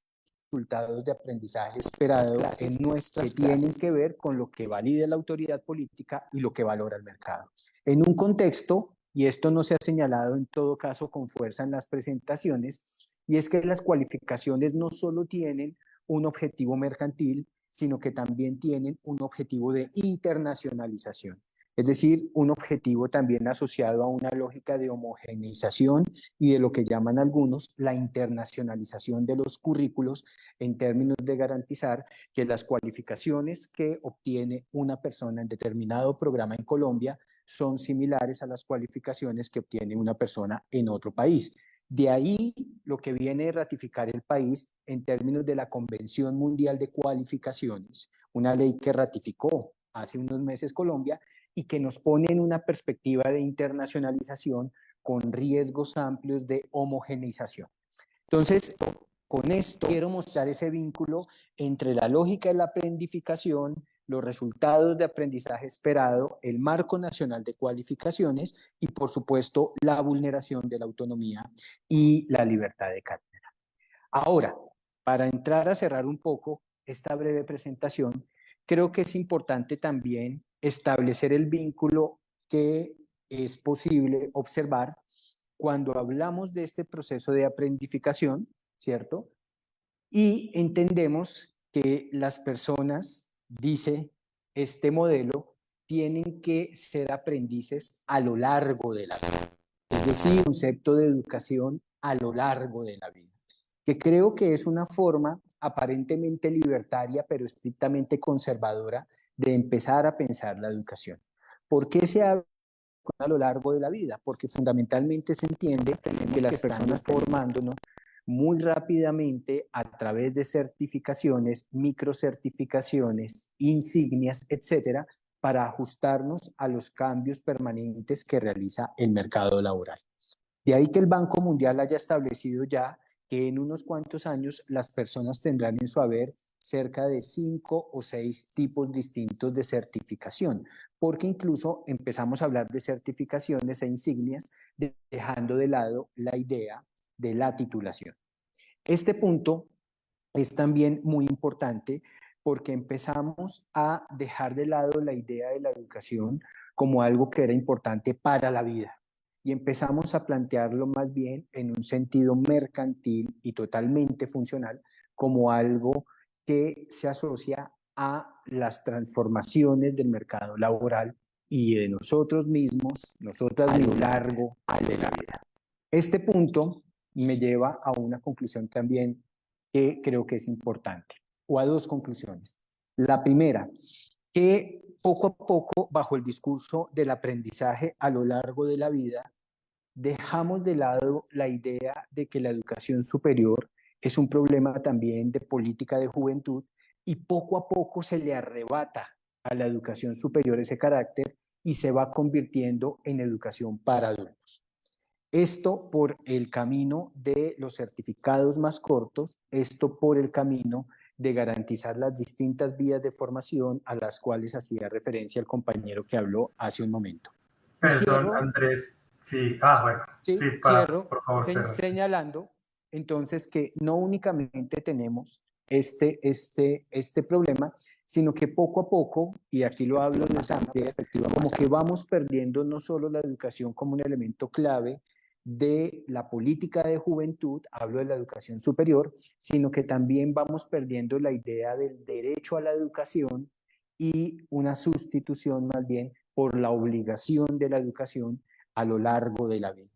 resultados de aprendizaje esperados en nuestras que tienen que ver con lo que valida la autoridad política y lo que valora el mercado. En un contexto, y esto no se ha señalado en todo caso con fuerza en las presentaciones, y es que las cualificaciones no solo tienen un objetivo mercantil, sino que también tienen un objetivo de internacionalización. Es decir, un objetivo también asociado a una lógica de homogeneización y de lo que llaman algunos la internacionalización de los currículos en términos de garantizar que las cualificaciones que obtiene una persona en determinado programa en Colombia son similares a las cualificaciones que obtiene una persona en otro país. De ahí lo que viene a ratificar el país en términos de la Convención Mundial de Cualificaciones, una ley que ratificó hace unos meses Colombia y que nos pone en una perspectiva de internacionalización con riesgos amplios de homogeneización. Entonces, con esto quiero mostrar ese vínculo entre la lógica de la aprendificación, los resultados de aprendizaje esperado, el marco nacional de cualificaciones y, por supuesto, la vulneración de la autonomía y la libertad de cátedra. Ahora, para entrar a cerrar un poco esta breve presentación, creo que es importante también establecer el vínculo que es posible observar cuando hablamos de este proceso de aprendificación, ¿cierto? Y entendemos que las personas, dice este modelo, tienen que ser aprendices a lo largo de la vida. Es decir, concepto de educación a lo largo de la vida, que creo que es una forma aparentemente libertaria, pero estrictamente conservadora de empezar a pensar la educación. ¿Por qué se habla a lo largo de la vida? Porque fundamentalmente se entiende que las personas formándonos muy rápidamente a través de certificaciones, microcertificaciones, insignias, etcétera, para ajustarnos a los cambios permanentes que realiza el mercado laboral. De ahí que el Banco Mundial haya establecido ya que en unos cuantos años las personas tendrán en su haber cerca de 5 o 6 tipos distintos de certificación, porque incluso empezamos a hablar de certificaciones e insignias, dejando de lado la idea de la titulación. Este punto es también muy importante porque empezamos a dejar de lado la idea de la educación como algo que era importante para la vida y empezamos a plantearlo más bien en un sentido mercantil y totalmente funcional como algo que se asocia a las transformaciones del mercado laboral y de nosotros mismos, nosotras a lo largo de la vida. Este punto me lleva a una conclusión también que creo que es importante, o a dos conclusiones. La primera, que poco a poco, bajo el discurso del aprendizaje a lo largo de la vida, dejamos de lado la idea de que la educación superior es un problema también de política de juventud y poco a poco se le arrebata a la educación superior ese carácter y se va convirtiendo en educación para adultos. Esto por el camino de los certificados más cortos, esto por el camino de garantizar las distintas vías de formación a las cuales hacía referencia el compañero que habló hace un momento. Perdón, Andrés. Sí, bueno. Sí, Sí, cierro por favor, cierra. señalando entonces que no únicamente tenemos este problema, sino que poco a poco, y aquí lo hablo en esa amplia perspectiva, como que vamos perdiendo no solo la educación como un elemento clave de la política de juventud, hablo de la educación superior, sino que también vamos perdiendo la idea del derecho a la educación y una sustitución más bien por la obligación de la educación a lo largo de la vida.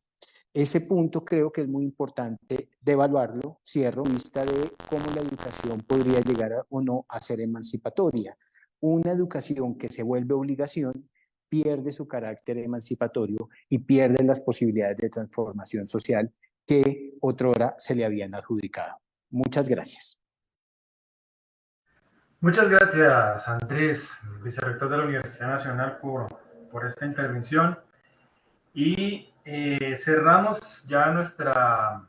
Ese punto creo que es muy importante de evaluarlo, cierro, en vista de cómo la educación podría llegar o no a ser emancipatoria. Una educación que se vuelve obligación pierde su carácter emancipatorio y pierde las posibilidades de transformación social que otrora se le habían adjudicado. Muchas gracias. Muchas gracias, Andrés, vicerrector de la Universidad Nacional, por esta intervención. Y cerramos ya nuestra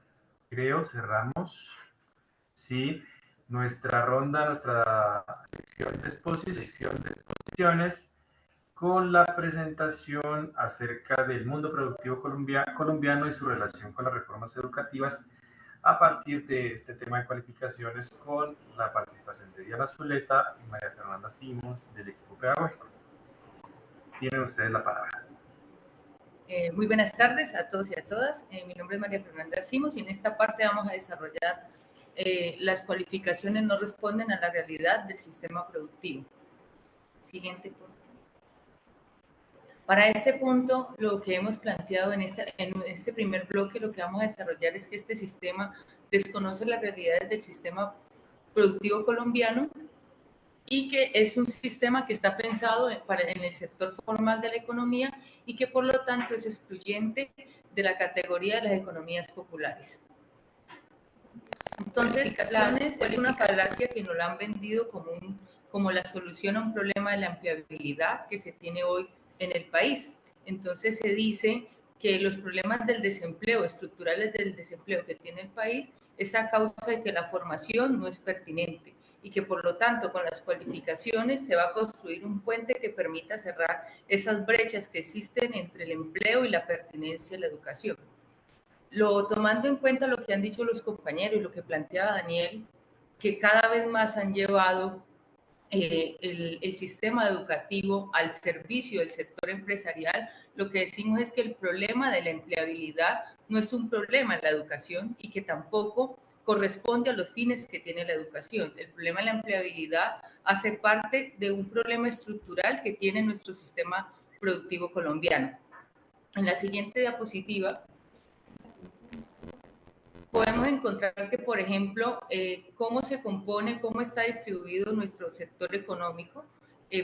ronda, nuestra sección de exposiciones con la presentación acerca del mundo productivo colombiano y su relación con las reformas educativas a partir de este tema de cualificaciones con la participación de Diana Zuleta y María Fernanda Simons del equipo pedagógico. Tienen ustedes la palabra. Muy buenas tardes a todos y a todas. Mi nombre es María Fernanda Simons y en esta parte vamos a desarrollar las cualificaciones no responden a la realidad del sistema productivo. Siguiente, por favor. Para este punto, lo que hemos planteado en este primer bloque, lo que vamos a desarrollar es que este sistema desconoce las realidades del sistema productivo colombiano y que es un sistema que está pensado en el sector formal de la economía y que por lo tanto es excluyente de la categoría de las economías populares. Entonces, es una falacia que nos la han vendido como la solución a un problema de la empleabilidad que se tiene hoy en el país. Entonces se dice que los problemas del desempleo, estructurales del desempleo que tiene el país, es a causa de que la formación no es pertinente y que por lo tanto con las cualificaciones se va a construir un puente que permita cerrar esas brechas que existen entre el empleo y la pertinencia a la educación. Tomando en cuenta lo que han dicho los compañeros y lo que planteaba Daniel, que cada vez más han llevado el sistema educativo al servicio del sector empresarial, lo que decimos es que el problema de la empleabilidad no es un problema en la educación y que tampoco corresponde a los fines que tiene la educación. El problema de la empleabilidad hace parte de un problema estructural que tiene nuestro sistema productivo colombiano. En la siguiente diapositiva podemos encontrar que, por ejemplo, cómo se compone, cómo está distribuido nuestro sector económico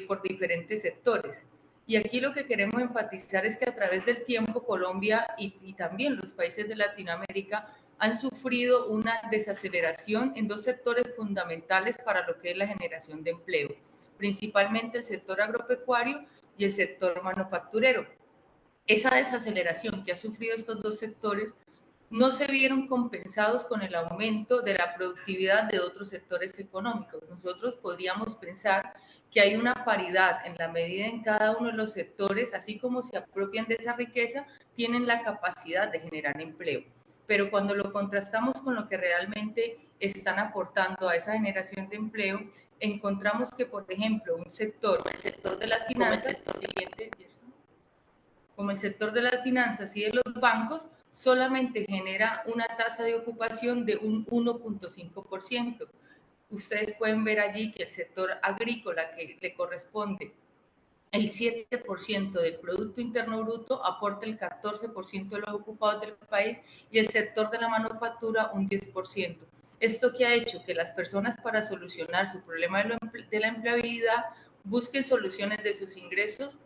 por diferentes sectores. Y aquí lo que queremos enfatizar es que a través del tiempo Colombia y también los países de Latinoamérica han sufrido una desaceleración en dos sectores fundamentales para lo que es la generación de empleo, principalmente el sector agropecuario y el sector manufacturero. Esa desaceleración que ha sufrido estos dos sectores no se vieron compensados con el aumento de la productividad de otros sectores económicos. Nosotros podríamos pensar que hay una paridad en la medida en cada uno de los sectores, así como se apropian de esa riqueza, tienen la capacidad de generar empleo. Pero cuando lo contrastamos con lo que realmente están aportando a esa generación de empleo, encontramos que, por ejemplo, el sector de las finanzas, como el sector de las finanzas y de los bancos, solamente genera una tasa de ocupación de un 1.5%. Ustedes pueden ver allí que el sector agrícola, que le corresponde el 7% del Producto Interno Bruto, aporta el 14% de los ocupados del país y el sector de la manufactura un 10%. Esto que ha hecho que las personas, para solucionar su problema de la empleabilidad, busquen soluciones de sus ingresos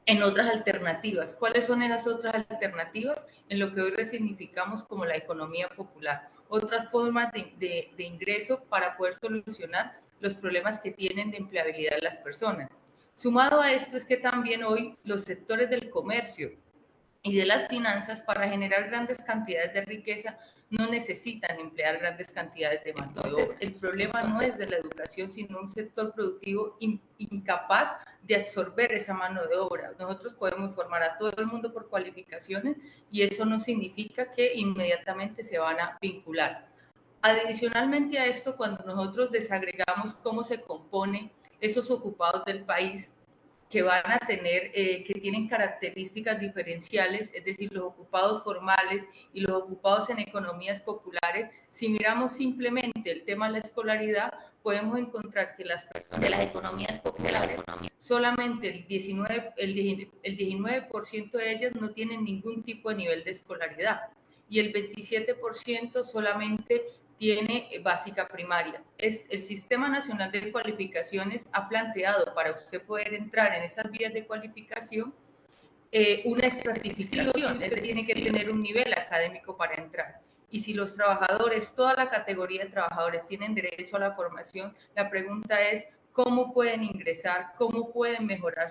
en otras alternativas. ¿Cuáles son esas otras alternativas? En lo que hoy resignificamos como la economía popular. Otras formas de ingreso para poder solucionar los problemas que tienen de empleabilidad las personas. Sumado a esto es que también hoy los sectores del comercio y de las finanzas, para generar grandes cantidades de riqueza, no necesitan emplear grandes cantidades de mano de obra. Entonces, el problema no es de la educación, sino un sector productivo incapaz de absorber esa mano de obra. Nosotros podemos formar a todo el mundo por cualificaciones y eso no significa que inmediatamente se van a vincular. Adicionalmente a esto, cuando nosotros desagregamos cómo se compone esos ocupados del país, que van a tener, que tienen características diferenciales, es decir, los ocupados formales y los ocupados en economías populares. Si miramos simplemente el tema de la escolaridad, podemos encontrar que las personas de las economías populares, solamente el 19% de ellas no tienen ningún tipo de nivel de escolaridad y el 27% solamente tiene básica primaria. El Sistema Nacional de Cualificaciones ha planteado, para usted poder entrar en esas vías de cualificación, una estratificación. Usted tiene que tener un nivel académico para entrar. Y si los trabajadores, toda la categoría de trabajadores tienen derecho a la formación, la pregunta es cómo pueden ingresar, cómo pueden mejorar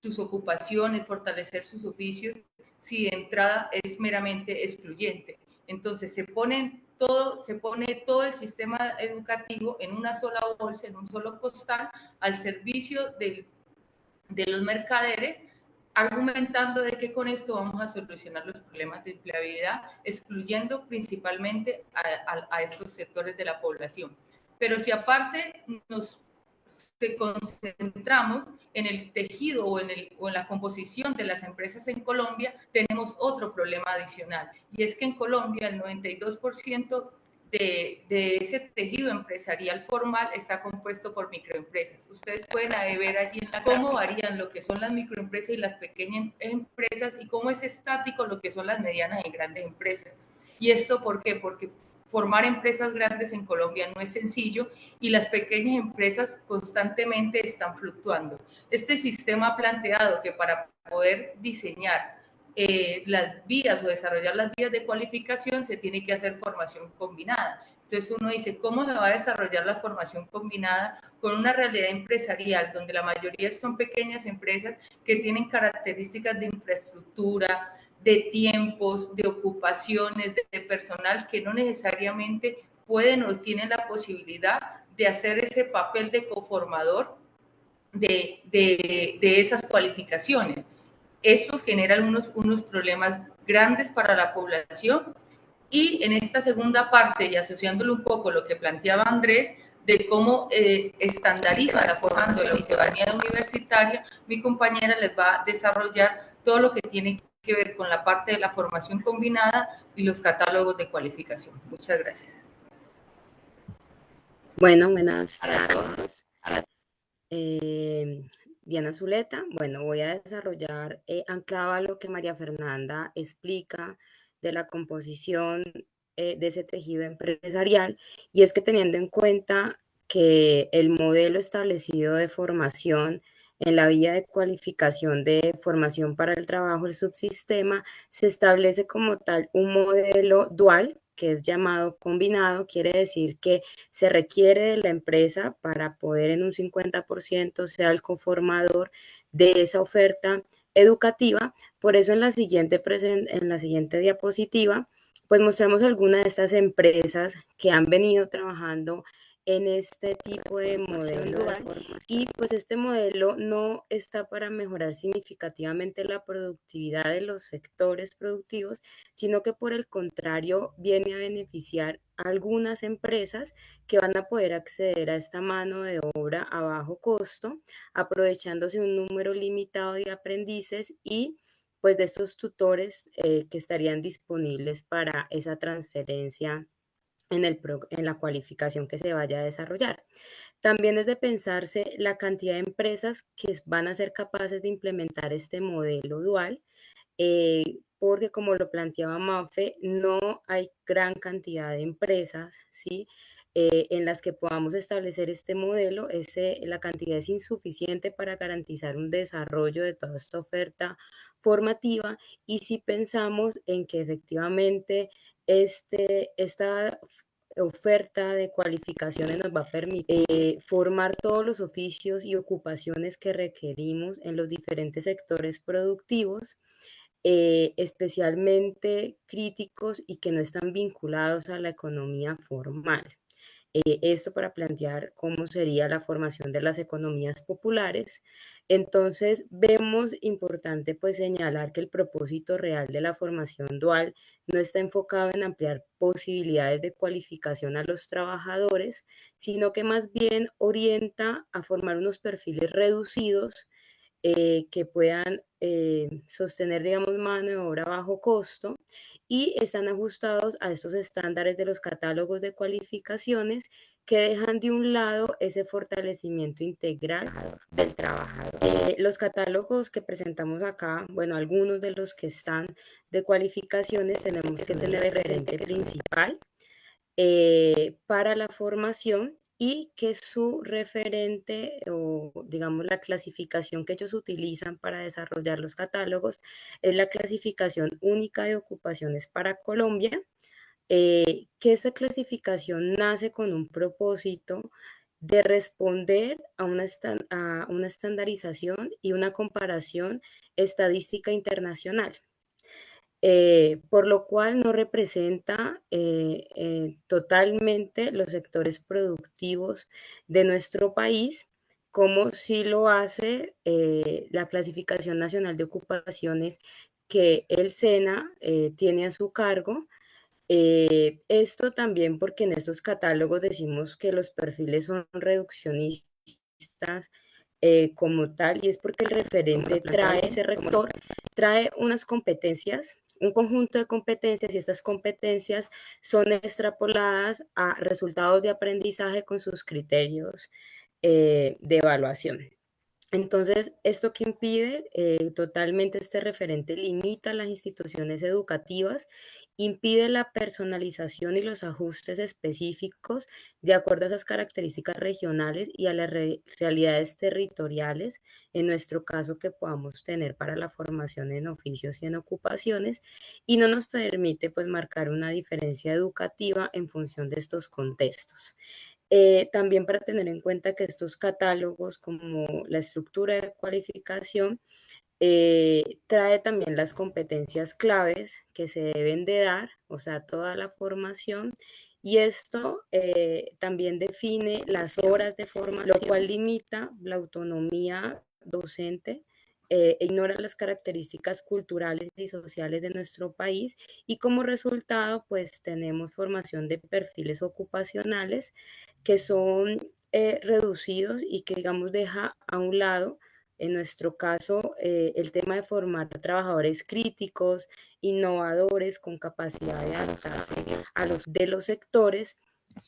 sus ocupaciones, fortalecer sus oficios, si de entrada es meramente excluyente. Entonces se pone todo el sistema educativo en una sola bolsa, en un solo costal, al servicio de los mercaderes, argumentando de que con esto vamos a solucionar los problemas de empleabilidad, excluyendo principalmente a estos sectores de la población. Pero si aparte nos concentramos en el tejido o en la composición de las empresas en Colombia, tenemos otro problema adicional, y es que en Colombia el 92% de ese tejido empresarial formal está compuesto por microempresas. Ustedes pueden ver allí en la cómo varían lo que son las microempresas y las pequeñas empresas y cómo es estático lo que son las medianas y grandes empresas. ¿Y esto por qué? Porque formar empresas grandes en Colombia no es sencillo y las pequeñas empresas constantemente están fluctuando. Este sistema ha planteado que para poder diseñar las vías o desarrollar las vías de cualificación se tiene que hacer formación combinada. Entonces uno dice, ¿cómo se va a desarrollar la formación combinada con una realidad empresarial donde la mayoría son pequeñas empresas que tienen características de infraestructura, de tiempos, de ocupaciones, de personal que no necesariamente pueden o tienen la posibilidad de hacer ese papel de coformador de esas cualificaciones? Esto genera unos problemas grandes para la población y en esta segunda parte, y asociándolo un poco a lo que planteaba Andrés, de cómo estandariza la formación de la ciudadanía universitaria, mi compañera les va a desarrollar todo lo que tiene que ver con la parte de la formación combinada y los catálogos de cualificación. Muchas gracias. Bueno, buenas a todos. Diana Zuleta. Bueno, voy a desarrollar anclado a lo que María Fernanda explica de la composición de ese tejido empresarial, y es que teniendo en cuenta que el modelo establecido de formación en la vía de cualificación de formación para el trabajo, el subsistema, se establece como tal un modelo dual, que es llamado combinado. Quiere decir que se requiere de la empresa para poder en un 50% ser el conformador de esa oferta educativa. Por eso en la siguiente diapositiva, pues mostramos algunas de estas empresas que han venido trabajando en este tipo de modelo dual, y pues este modelo no está para mejorar significativamente la productividad de los sectores productivos, sino que por el contrario viene a beneficiar a algunas empresas que van a poder acceder a esta mano de obra a bajo costo, aprovechándose un número limitado de aprendices y pues de estos tutores que estarían disponibles para esa transferencia en la cualificación que se vaya a desarrollar. También es de pensarse la cantidad de empresas que van a ser capaces de implementar este modelo dual, porque como lo planteaba Mafe, no hay gran cantidad de empresas, ¿sí? En las que podamos establecer este modelo. La cantidad es insuficiente para garantizar un desarrollo de toda esta oferta formativa, y si pensamos en que efectivamente esta oferta de cualificaciones nos va a permitir formar todos los oficios y ocupaciones que requerimos en los diferentes sectores productivos, especialmente críticos y que no están vinculados a la economía formal. Esto para plantear cómo sería la formación de las economías populares. Entonces, vemos importante pues señalar que el propósito real de la formación dual no está enfocado en ampliar posibilidades de cualificación a los trabajadores, sino que más bien orienta a formar unos perfiles reducidos que puedan sostener, digamos, mano de obra a bajo costo, y están ajustados a estos estándares de los catálogos de cualificaciones que dejan de un lado ese fortalecimiento integral del trabajador. Los catálogos que presentamos acá, bueno, algunos de los que están de cualificaciones, tenemos que tener el referente principal para la formación, y que su referente o digamos la clasificación que ellos utilizan para desarrollar los catálogos es la clasificación única de ocupaciones para Colombia, que esa clasificación nace con un propósito de responder a una estandarización y una comparación estadística internacional. Por lo cual no representa totalmente los sectores productivos de nuestro país, como sí lo hace la Clasificación Nacional de Ocupaciones que el SENA tiene a su cargo. Esto también porque en estos catálogos decimos que los perfiles son reduccionistas como tal, y es porque el referente trae, ese rector trae unas competencias un conjunto de competencias y estas competencias son extrapoladas a resultados de aprendizaje con sus criterios de evaluación. Entonces, ¿esto qué impide? Totalmente este referente limita las instituciones educativas, impide la personalización y los ajustes específicos de acuerdo a esas características regionales y a las realidades territoriales, en nuestro caso que podamos tener para la formación en oficios y en ocupaciones, y no nos permite pues marcar una diferencia educativa en función de estos contextos. También para tener en cuenta que estos catálogos, como la estructura de cualificación, trae también las competencias claves que se deben de dar, o sea, toda la formación, y esto también define las horas de formación, lo cual limita la autonomía docente, ignora las características culturales y sociales de nuestro país y como resultado, pues tenemos formación de perfiles ocupacionales que son reducidos y que, digamos, deja a un lado en nuestro caso, el tema de formar trabajadores críticos, innovadores, con capacidad de adaptarse a los de los sectores,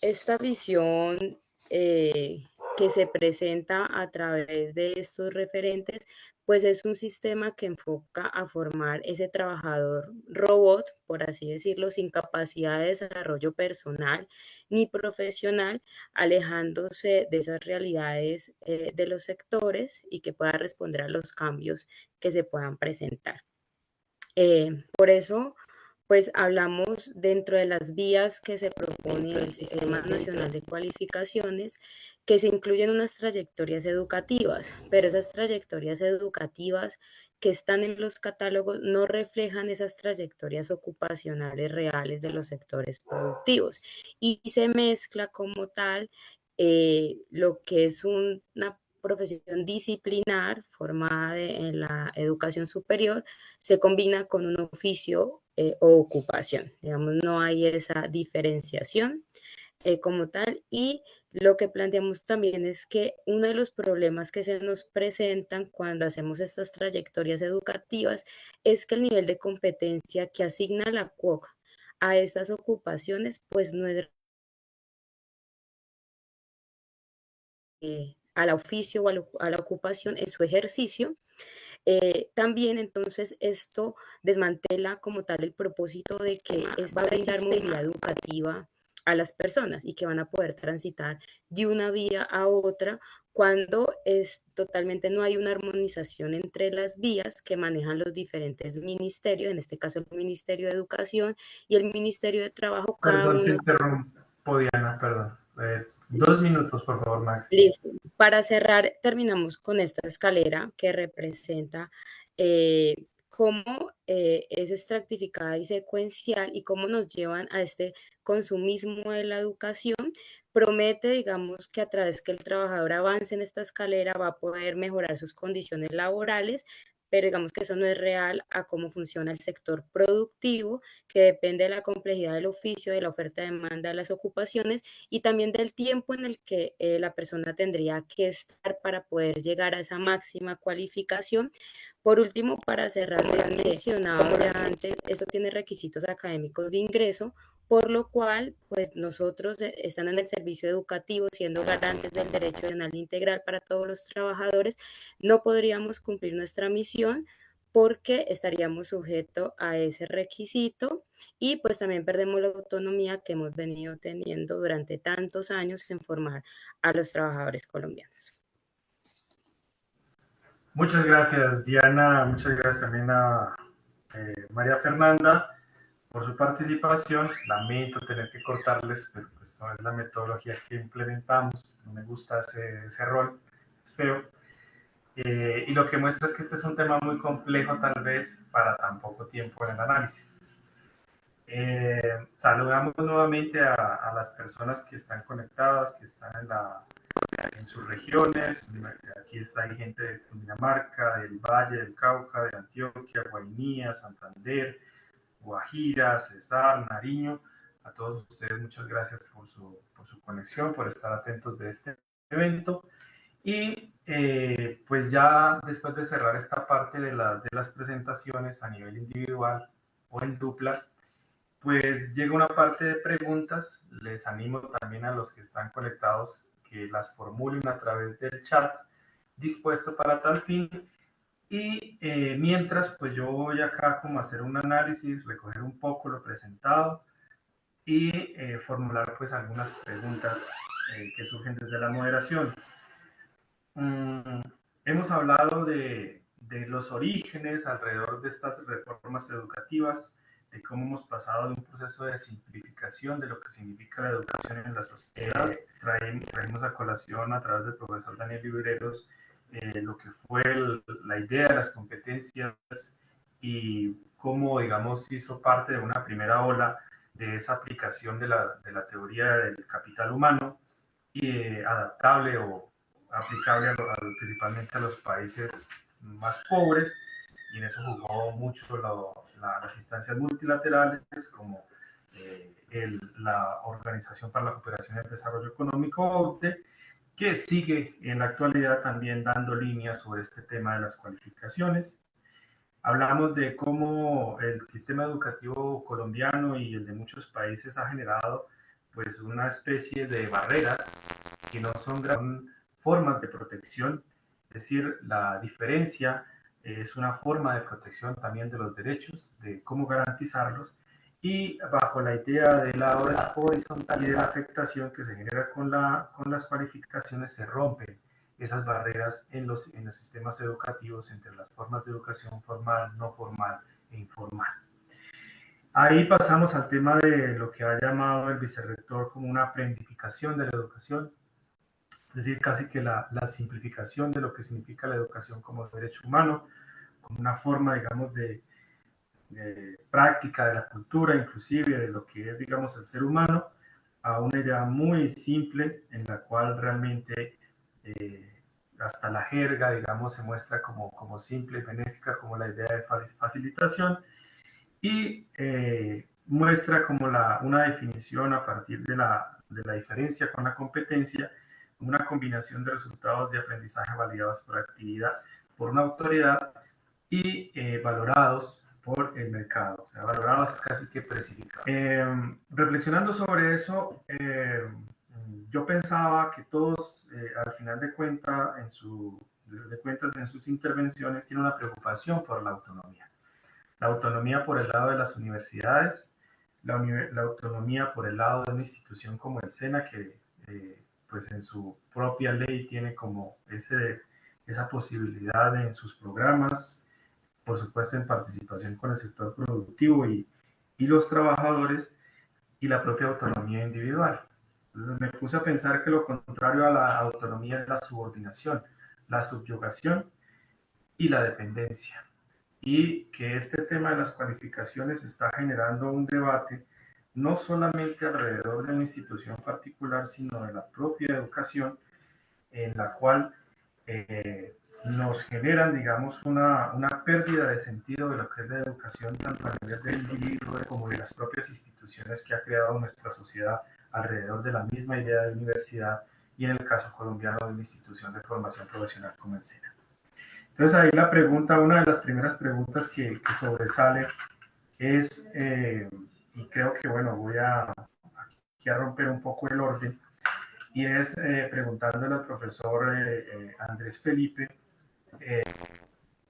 esta visión que se presenta a través de estos referentes, pues es un sistema que enfoca a formar ese trabajador robot, por así decirlo, sin capacidad de desarrollo personal ni profesional, alejándose de esas realidades de los sectores y que pueda responder a los cambios que se puedan presentar. Por eso, pues hablamos dentro de las vías que se propone en el Sistema Nacional de Cualificaciones, que se incluyen unas trayectorias educativas, pero esas trayectorias educativas que están en los catálogos no reflejan esas trayectorias ocupacionales reales de los sectores productivos y se mezcla como tal lo que es una profesión disciplinar formada en la educación superior se combina con un oficio o ocupación. Digamos, no hay esa diferenciación como tal. Y lo que planteamos también es que uno de los problemas que se nos presentan cuando hacemos estas trayectorias educativas es que el nivel de competencia que asigna la CUOC a estas ocupaciones, pues no es a la oficio o a la ocupación en su ejercicio. También entonces esto desmantela como tal el propósito de que va a brindar movilidad educativa a las personas y que van a poder transitar de una vía a otra cuando es totalmente no hay una armonización entre las vías que manejan los diferentes ministerios, en este caso el Ministerio de Educación y el Ministerio de Trabajo. Perdón, te interrumpo, Diana, perdón. 2 minutos, por favor, Max. Listo. Para cerrar, terminamos con esta escalera que representa cómo es estratificada y secuencial y cómo nos llevan a este consumismo de la educación. Promete, digamos, que a través que el trabajador avance en esta escalera va a poder mejorar sus condiciones laborales, pero digamos que eso no es real a cómo funciona el sector productivo, que depende de la complejidad del oficio, de la oferta de demanda de las ocupaciones y también del tiempo en el que la persona tendría que estar para poder llegar a esa máxima cualificación. Por último, para cerrar, como ya mencionaba ya antes, esto tiene requisitos académicos de ingreso, por lo cual, pues nosotros, estando en el servicio educativo, siendo garantes del derecho nacional integral para todos los trabajadores, no podríamos cumplir nuestra misión porque estaríamos sujetos a ese requisito y pues también perdemos la autonomía que hemos venido teniendo durante tantos años en formar a los trabajadores colombianos. Muchas gracias, Diana. Muchas gracias también a María Fernanda por su participación. Lamento tener que cortarles, pero pues no es la metodología que implementamos. No me gusta ese rol, es feo. Y lo que muestra es que este es un tema muy complejo, tal vez, para tan poco tiempo en el análisis. Saludamos nuevamente a las personas que están conectadas, que están en sus regiones. Aquí está hay gente de Cundinamarca, del Valle, del Cauca, de Antioquia, Guainía, Santander, Guajira, Cesar, Nariño. A todos ustedes muchas gracias por su conexión, por estar atentos de este evento. Y pues ya después de cerrar esta parte de las presentaciones a nivel individual, o en dupla, pues llega una parte de preguntas. Les animo también a los que están conectados que las formulen a través del chat dispuesto para tal fin. Y mientras, pues yo voy acá como a hacer un análisis, recoger un poco lo presentado y formular pues algunas preguntas que surgen desde la moderación. Hemos hablado de los orígenes alrededor de estas reformas educativas, de cómo hemos pasado de un proceso de simplificación de lo que significa la educación en la sociedad. Traemos a colación a través del profesor Daniel Libreros lo que fue la idea de las competencias y cómo, digamos, hizo parte de una primera ola de esa aplicación de la teoría del capital humano y adaptable o aplicable principalmente a los países más pobres, y en eso jugó mucho las instancias multilaterales como la Organización para la Cooperación y el Desarrollo Económico, OCDE, que sigue en la actualidad también dando líneas sobre este tema de las cualificaciones. Hablamos de cómo el sistema educativo colombiano y el de muchos países ha generado pues una especie de barreras que no son formas de protección, es decir, la diferencia es una forma de protección también de los derechos, de cómo garantizarlos, y bajo la idea de la horizontalidad y de la afectación que se genera con las cualificaciones, se rompen esas barreras en los sistemas educativos entre las formas de educación formal, no formal e informal. Ahí pasamos al tema de lo que ha llamado el vicerrector como una aprendificación de la educación, es decir, casi que la simplificación de lo que significa la educación como derecho humano, como una forma, digamos, de práctica de la cultura, inclusive de lo que es, digamos, el ser humano, a una idea muy simple en la cual realmente hasta la jerga, digamos, se muestra como simple y benéfica, como la idea de facilitación, y muestra como una definición a partir de la diferencia con la competencia, una combinación de resultados de aprendizaje validados por actividad, por una autoridad y valorados por el mercado, o sea, valorados casi que precificados. Reflexionando sobre eso, yo pensaba que todos, al final de cuentas, en sus intervenciones, tienen una preocupación por la autonomía. La autonomía por el lado de las universidades, la autonomía por el lado de una institución como el SENA, que pues en su propia ley tiene como esa posibilidad en sus programas, por supuesto en participación con el sector productivo y los trabajadores, y la propia autonomía individual. Entonces me puse a pensar que lo contrario a la autonomía es la subordinación, la subyugación y la dependencia, y que este tema de las cualificaciones está generando un debate no solamente alrededor de una institución particular, sino de la propia educación, en la cual nos generan, digamos, una pérdida de sentido de lo que es la educación, tanto a nivel del individuo como de las propias instituciones que ha creado nuestra sociedad alrededor de la misma idea de universidad, y en el caso colombiano de una institución de formación profesional como el SENA. Entonces ahí la pregunta, una de las primeras preguntas que sobresale es, y creo que bueno, voy aquí a romper un poco el orden, y es preguntándole al profesor Andrés Felipe,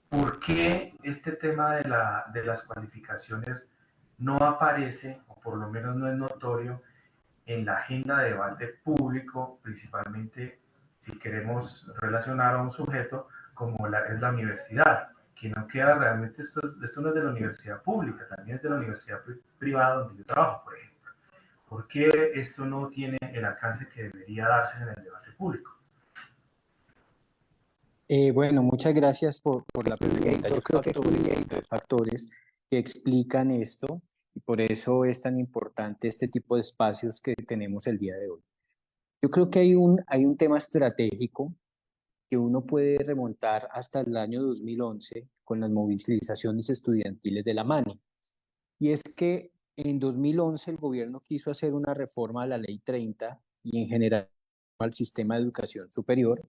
¿por qué este tema de las cualificaciones no aparece, o por lo menos no es notorio, en la agenda de debate público, principalmente si queremos relacionar a un sujeto como es la universidad, que no queda realmente, esto no es de la universidad pública, también es de la universidad privada donde yo trabajo, por ejemplo? ¿Por qué esto no tiene el alcance que debería darse en el debate público? Bueno, muchas gracias por la pregunta. Yo creo que hay dos factores que explican esto, y por eso es tan importante este tipo de espacios que tenemos el día de hoy. Yo creo que hay un tema estratégico que uno puede remontar hasta el año 2011 con las movilizaciones estudiantiles de la MANI. Y es que en 2011 el gobierno quiso hacer una reforma a la Ley 30 y en general al sistema de educación superior,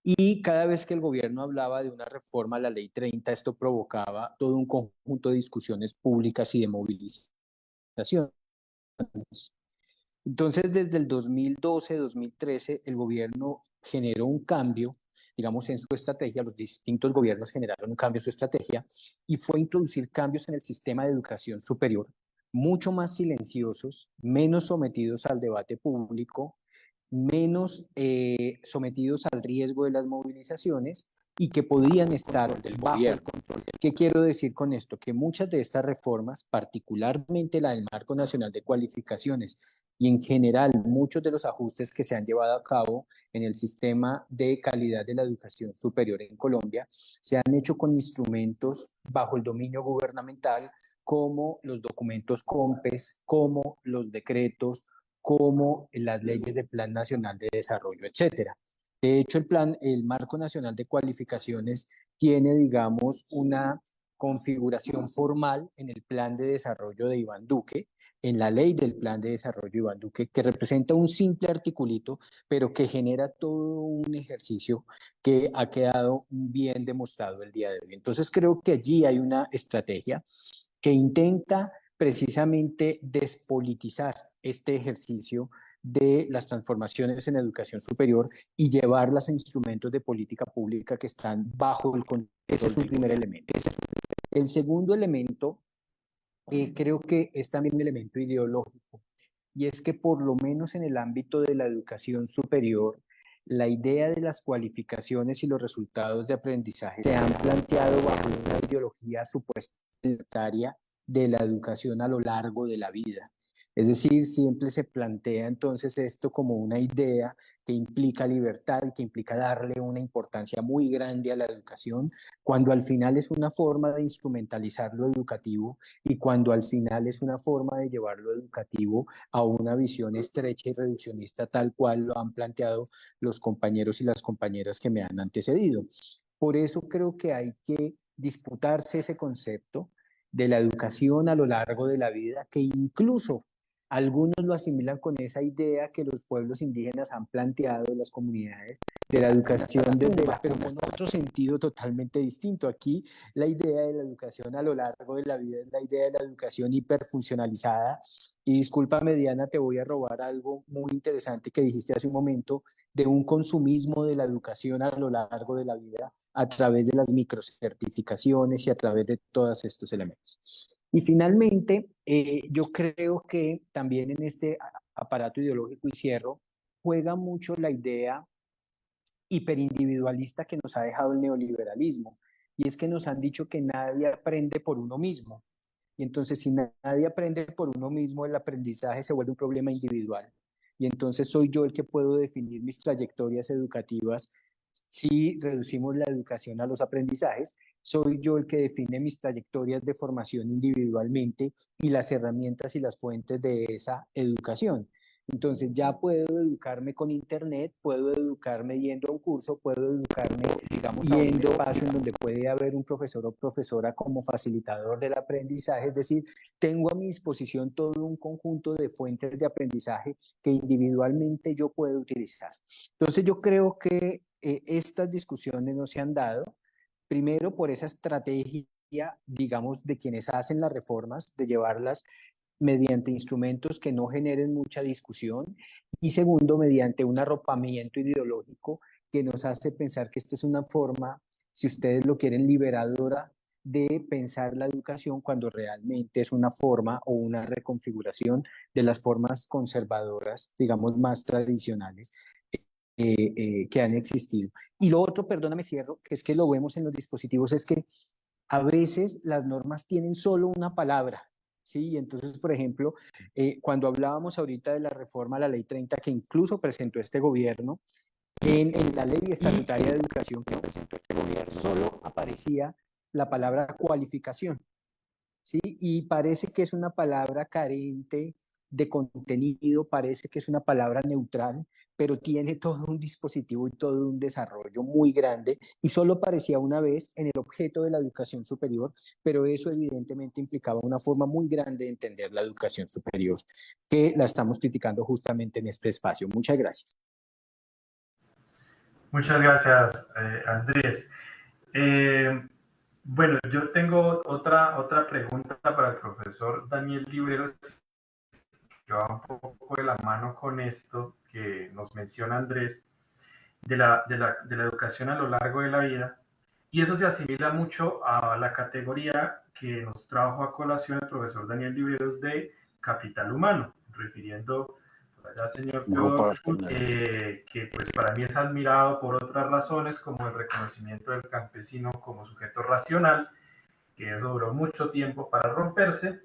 Y cada vez que el gobierno hablaba de una reforma a la Ley 30, esto provocaba todo un conjunto de discusiones públicas y de movilizaciones. Entonces, desde el 2012-2013, el gobierno generó un cambio, digamos, en su estrategia, los distintos gobiernos generaron un cambio en su estrategia, y fue introducir cambios en el sistema de educación superior, mucho más silenciosos, menos sometidos al debate público, menos sometidos al riesgo de las movilizaciones y que podían estar bajo el control. ¿Qué quiero decir con esto? Que muchas de estas reformas, particularmente la del Marco Nacional de Cualificaciones y en general muchos de los ajustes que se han llevado a cabo en el sistema de calidad de la educación superior en Colombia, se han hecho con instrumentos bajo el dominio gubernamental como los documentos COMPES, como los decretos, como las leyes del Plan Nacional de Desarrollo, etcétera. De hecho, el Marco Nacional de Cualificaciones tiene, digamos, una configuración formal en el Plan de Desarrollo de Iván Duque, en la ley del Plan de Desarrollo de Iván Duque, que representa un simple articulito, pero que genera todo un ejercicio que ha quedado bien demostrado el día de hoy. Entonces, creo que allí hay una estrategia que intenta precisamente despolitizar este ejercicio de las transformaciones en educación superior y llevarlas a instrumentos de política pública que están bajo el control. Ese es un primer elemento. El segundo elemento creo que es también un elemento ideológico, y es que por lo menos en el ámbito de la educación superior, la idea de las cualificaciones y los resultados de aprendizaje se han planteado bajo una ideología supuestamente de la educación a lo largo de la vida. Es decir, siempre se plantea entonces esto como una idea que implica libertad y que implica darle una importancia muy grande a la educación, cuando al final es una forma de instrumentalizar lo educativo y cuando al final es una forma de llevar lo educativo a una visión estrecha y reduccionista, tal cual lo han planteado los compañeros y las compañeras que me han antecedido. Por eso creo que hay que disputarse ese concepto de la educación a lo largo de la vida, que incluso algunos lo asimilan con esa idea que los pueblos indígenas han planteado en las comunidades de la educación desde la, pero con otro sentido totalmente distinto. Aquí la idea de la educación a lo largo de la vida es la idea de la educación hiperfuncionalizada. Y discúlpame, Diana, te voy a robar algo muy interesante que dijiste hace un momento, de un consumismo de la educación a lo largo de la vida a través de las microcertificaciones y a través de todos estos elementos. Y finalmente, yo creo que también en este aparato ideológico, y cierro, juega mucho la idea hiperindividualista que nos ha dejado el neoliberalismo, y es que nos han dicho que nadie aprende por uno mismo, y entonces si nadie aprende por uno mismo, el aprendizaje se vuelve un problema individual, y entonces soy yo el que puedo definir mis trayectorias educativas. Si reducimos la educación a los aprendizajes, soy yo el que define mis trayectorias de formación individualmente y las herramientas y las fuentes de esa educación. Entonces ya puedo educarme con internet, puedo educarme yendo a un curso, puedo educarme, digamos, yendo a un espacio en donde puede haber un profesor o profesora como facilitador del aprendizaje. Es decir, tengo a mi disposición todo un conjunto de fuentes de aprendizaje que individualmente yo puedo utilizar. Entonces yo creo que estas discusiones no se han dado, primero por esa estrategia, digamos, de quienes hacen las reformas, de llevarlas mediante instrumentos que no generen mucha discusión, y segundo, mediante un arropamiento ideológico que nos hace pensar que esta es una forma, si ustedes lo quieren, liberadora de pensar la educación, cuando realmente es una forma o una reconfiguración de las formas conservadoras, digamos, más tradicionales que han existido. Y lo otro, perdóname, cierro, que es que lo vemos en los dispositivos, es que a veces las normas tienen solo una palabra, ¿sí? Entonces, por ejemplo, cuando hablábamos ahorita de la reforma a la Ley 30 que incluso presentó este gobierno, en la Ley Estatutaria de Educación que presentó este gobierno, solo aparecía la palabra cualificación, ¿sí? Y parece que es una palabra carente de contenido, parece que es una palabra neutral, pero tiene todo un dispositivo y todo un desarrollo muy grande, y solo aparecía una vez en el objeto de la educación superior, pero eso evidentemente implicaba una forma muy grande de entender la educación superior, que la estamos criticando justamente en este espacio. Muchas gracias. Muchas gracias, Andrés. Bueno, yo tengo otra pregunta para el profesor Daniel Libreros, que va un poco de la mano con esto que nos menciona Andrés, de la educación a lo largo de la vida. Y eso se asimila mucho a la categoría que nos trajo a colación el profesor Daniel Libreros de capital humano, refiriendo al señor Theodore Schultz, que pues para mí es admirado por otras razones, como el reconocimiento del campesino como sujeto racional, que eso duró mucho tiempo para romperse,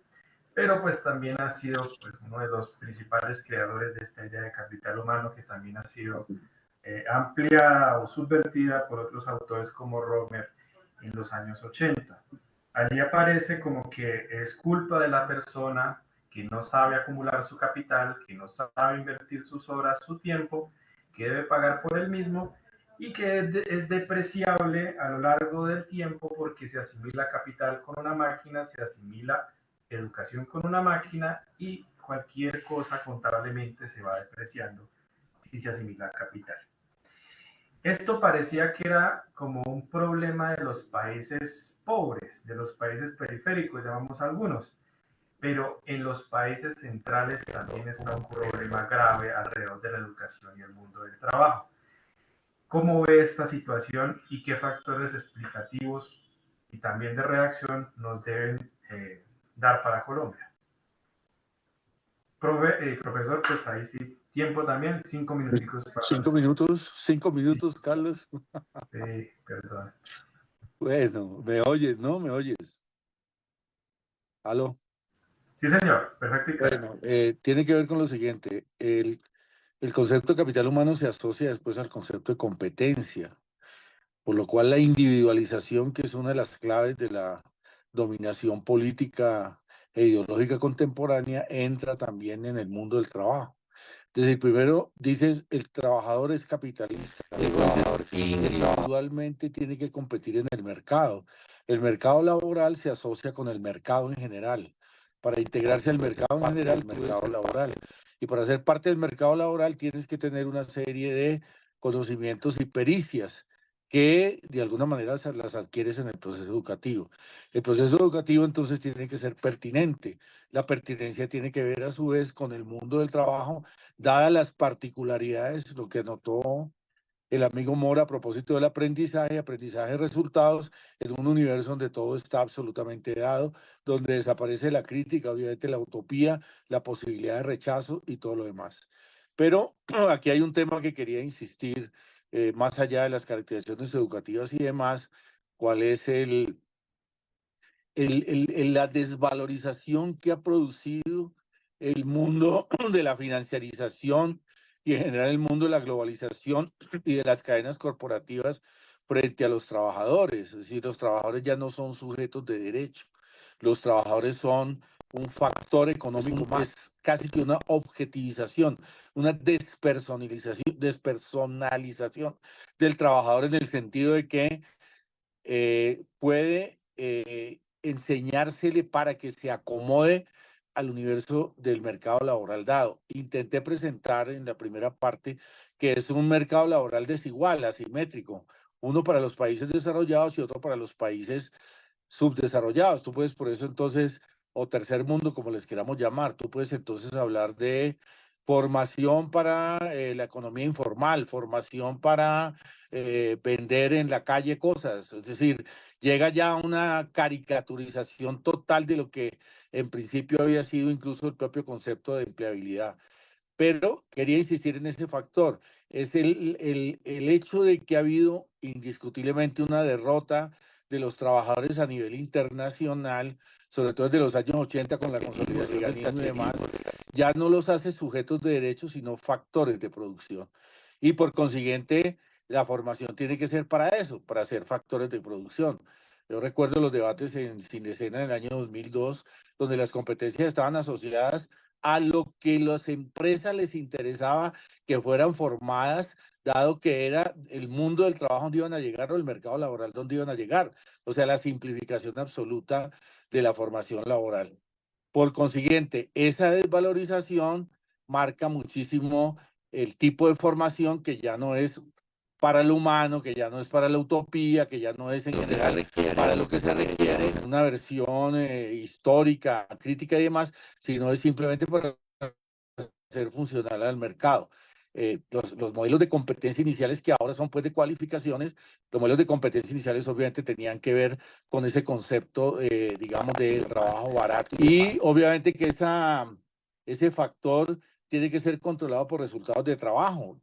pero pues también ha sido pues, uno de los principales creadores de esta idea de capital humano, que también ha sido ampliada o subvertida por otros autores como Romer en los años 80. Allí aparece como que es culpa de la persona que no sabe acumular su capital, que no sabe invertir sus horas, su tiempo, que debe pagar por él mismo y que es depreciable a lo largo del tiempo porque se asimila capital con una máquina, se asimila educación con una máquina y cualquier cosa contablemente se va depreciando si se asimila capital. Esto parecía que era como un problema de los países pobres, de los países periféricos, llamamos algunos, pero en los países centrales también está un problema grave alrededor de la educación y el mundo del trabajo. ¿Cómo ve esta situación y qué factores explicativos y también de reacción nos deben dar para Colombia? Profesor, pues ahí sí, tiempo también, 5 minuticos. Para 5 minutos, Carlos. Sí, perdón. Bueno, ¿me oyes? ¿No? ¿Me oyes? ¿Aló? Sí, señor, perfecto y claro. Bueno, tiene que ver con lo siguiente. El concepto de capital humano se asocia después al concepto de competencia, por lo cual la individualización, que es una de las claves de la dominación política e ideológica contemporánea, entra también en el mundo del trabajo. Desde el primero dices, el trabajador es capitalista, entonces individualmente tiene que competir en el mercado. El mercado laboral se asocia con el mercado en general. Para integrarse al mercado en general, el mercado laboral. Y para ser parte del mercado laboral tienes que tener una serie de conocimientos y pericias que de alguna manera las adquieres en el proceso educativo. El proceso educativo entonces tiene que ser pertinente. La pertinencia tiene que ver a su vez con el mundo del trabajo, dadas las particularidades, lo que notó el amigo Mora a propósito del aprendizaje de resultados, en un universo donde todo está absolutamente dado, donde desaparece la crítica, obviamente la utopía, la posibilidad de rechazo y todo lo demás. Pero aquí hay un tema que quería insistir, más allá de las caracterizaciones educativas y demás, cuál es la desvalorización que ha producido el mundo de la financiarización y en general el mundo de la globalización y de las cadenas corporativas frente a los trabajadores. Es decir, los trabajadores ya no son sujetos de derecho. Los trabajadores son un factor económico más, es casi que una objetivización, una despersonalización del trabajador en el sentido de que puede enseñársele para que se acomode al universo del mercado laboral dado. Intenté presentar en la primera parte que es un mercado laboral desigual, asimétrico, uno para los países desarrollados y otro para los países subdesarrollados. Tú puedes por eso entonces, o tercer mundo, como les queramos llamar, tú puedes entonces hablar de formación para la economía informal, formación para vender en la calle cosas. Es decir, llega ya una caricaturización total de lo que en principio había sido incluso el propio concepto de empleabilidad. Pero quería insistir en ese factor. Es el hecho de que ha habido indiscutiblemente una derrota de los trabajadores a nivel internacional, sobre todo desde los años 80 con la consolidación del y demás, ya no los hace sujetos de derechos, sino factores de producción. Y por consiguiente, la formación tiene que ser para eso, para ser factores de producción. Yo recuerdo los debates en Sindecena en el año 2002, donde las competencias estaban asociadas a lo que las empresas les interesaba que fueran formadas, dado que era el mundo del trabajo donde iban a llegar o el mercado laboral donde iban a llegar. O sea, la simplificación absoluta de la formación laboral. Por consiguiente, esa desvalorización marca muchísimo el tipo de formación que ya no es para lo humano, que ya no es para la utopía, que ya no es en general para lo que se requiere, una versión histórica, crítica y demás, sino es simplemente para hacer funcional al mercado. Los modelos de competencia iniciales que ahora son pues de cualificaciones, los modelos de competencia iniciales obviamente tenían que ver con ese concepto, digamos, de trabajo barato. Y obviamente que ese factor tiene que ser controlado por resultados de trabajo,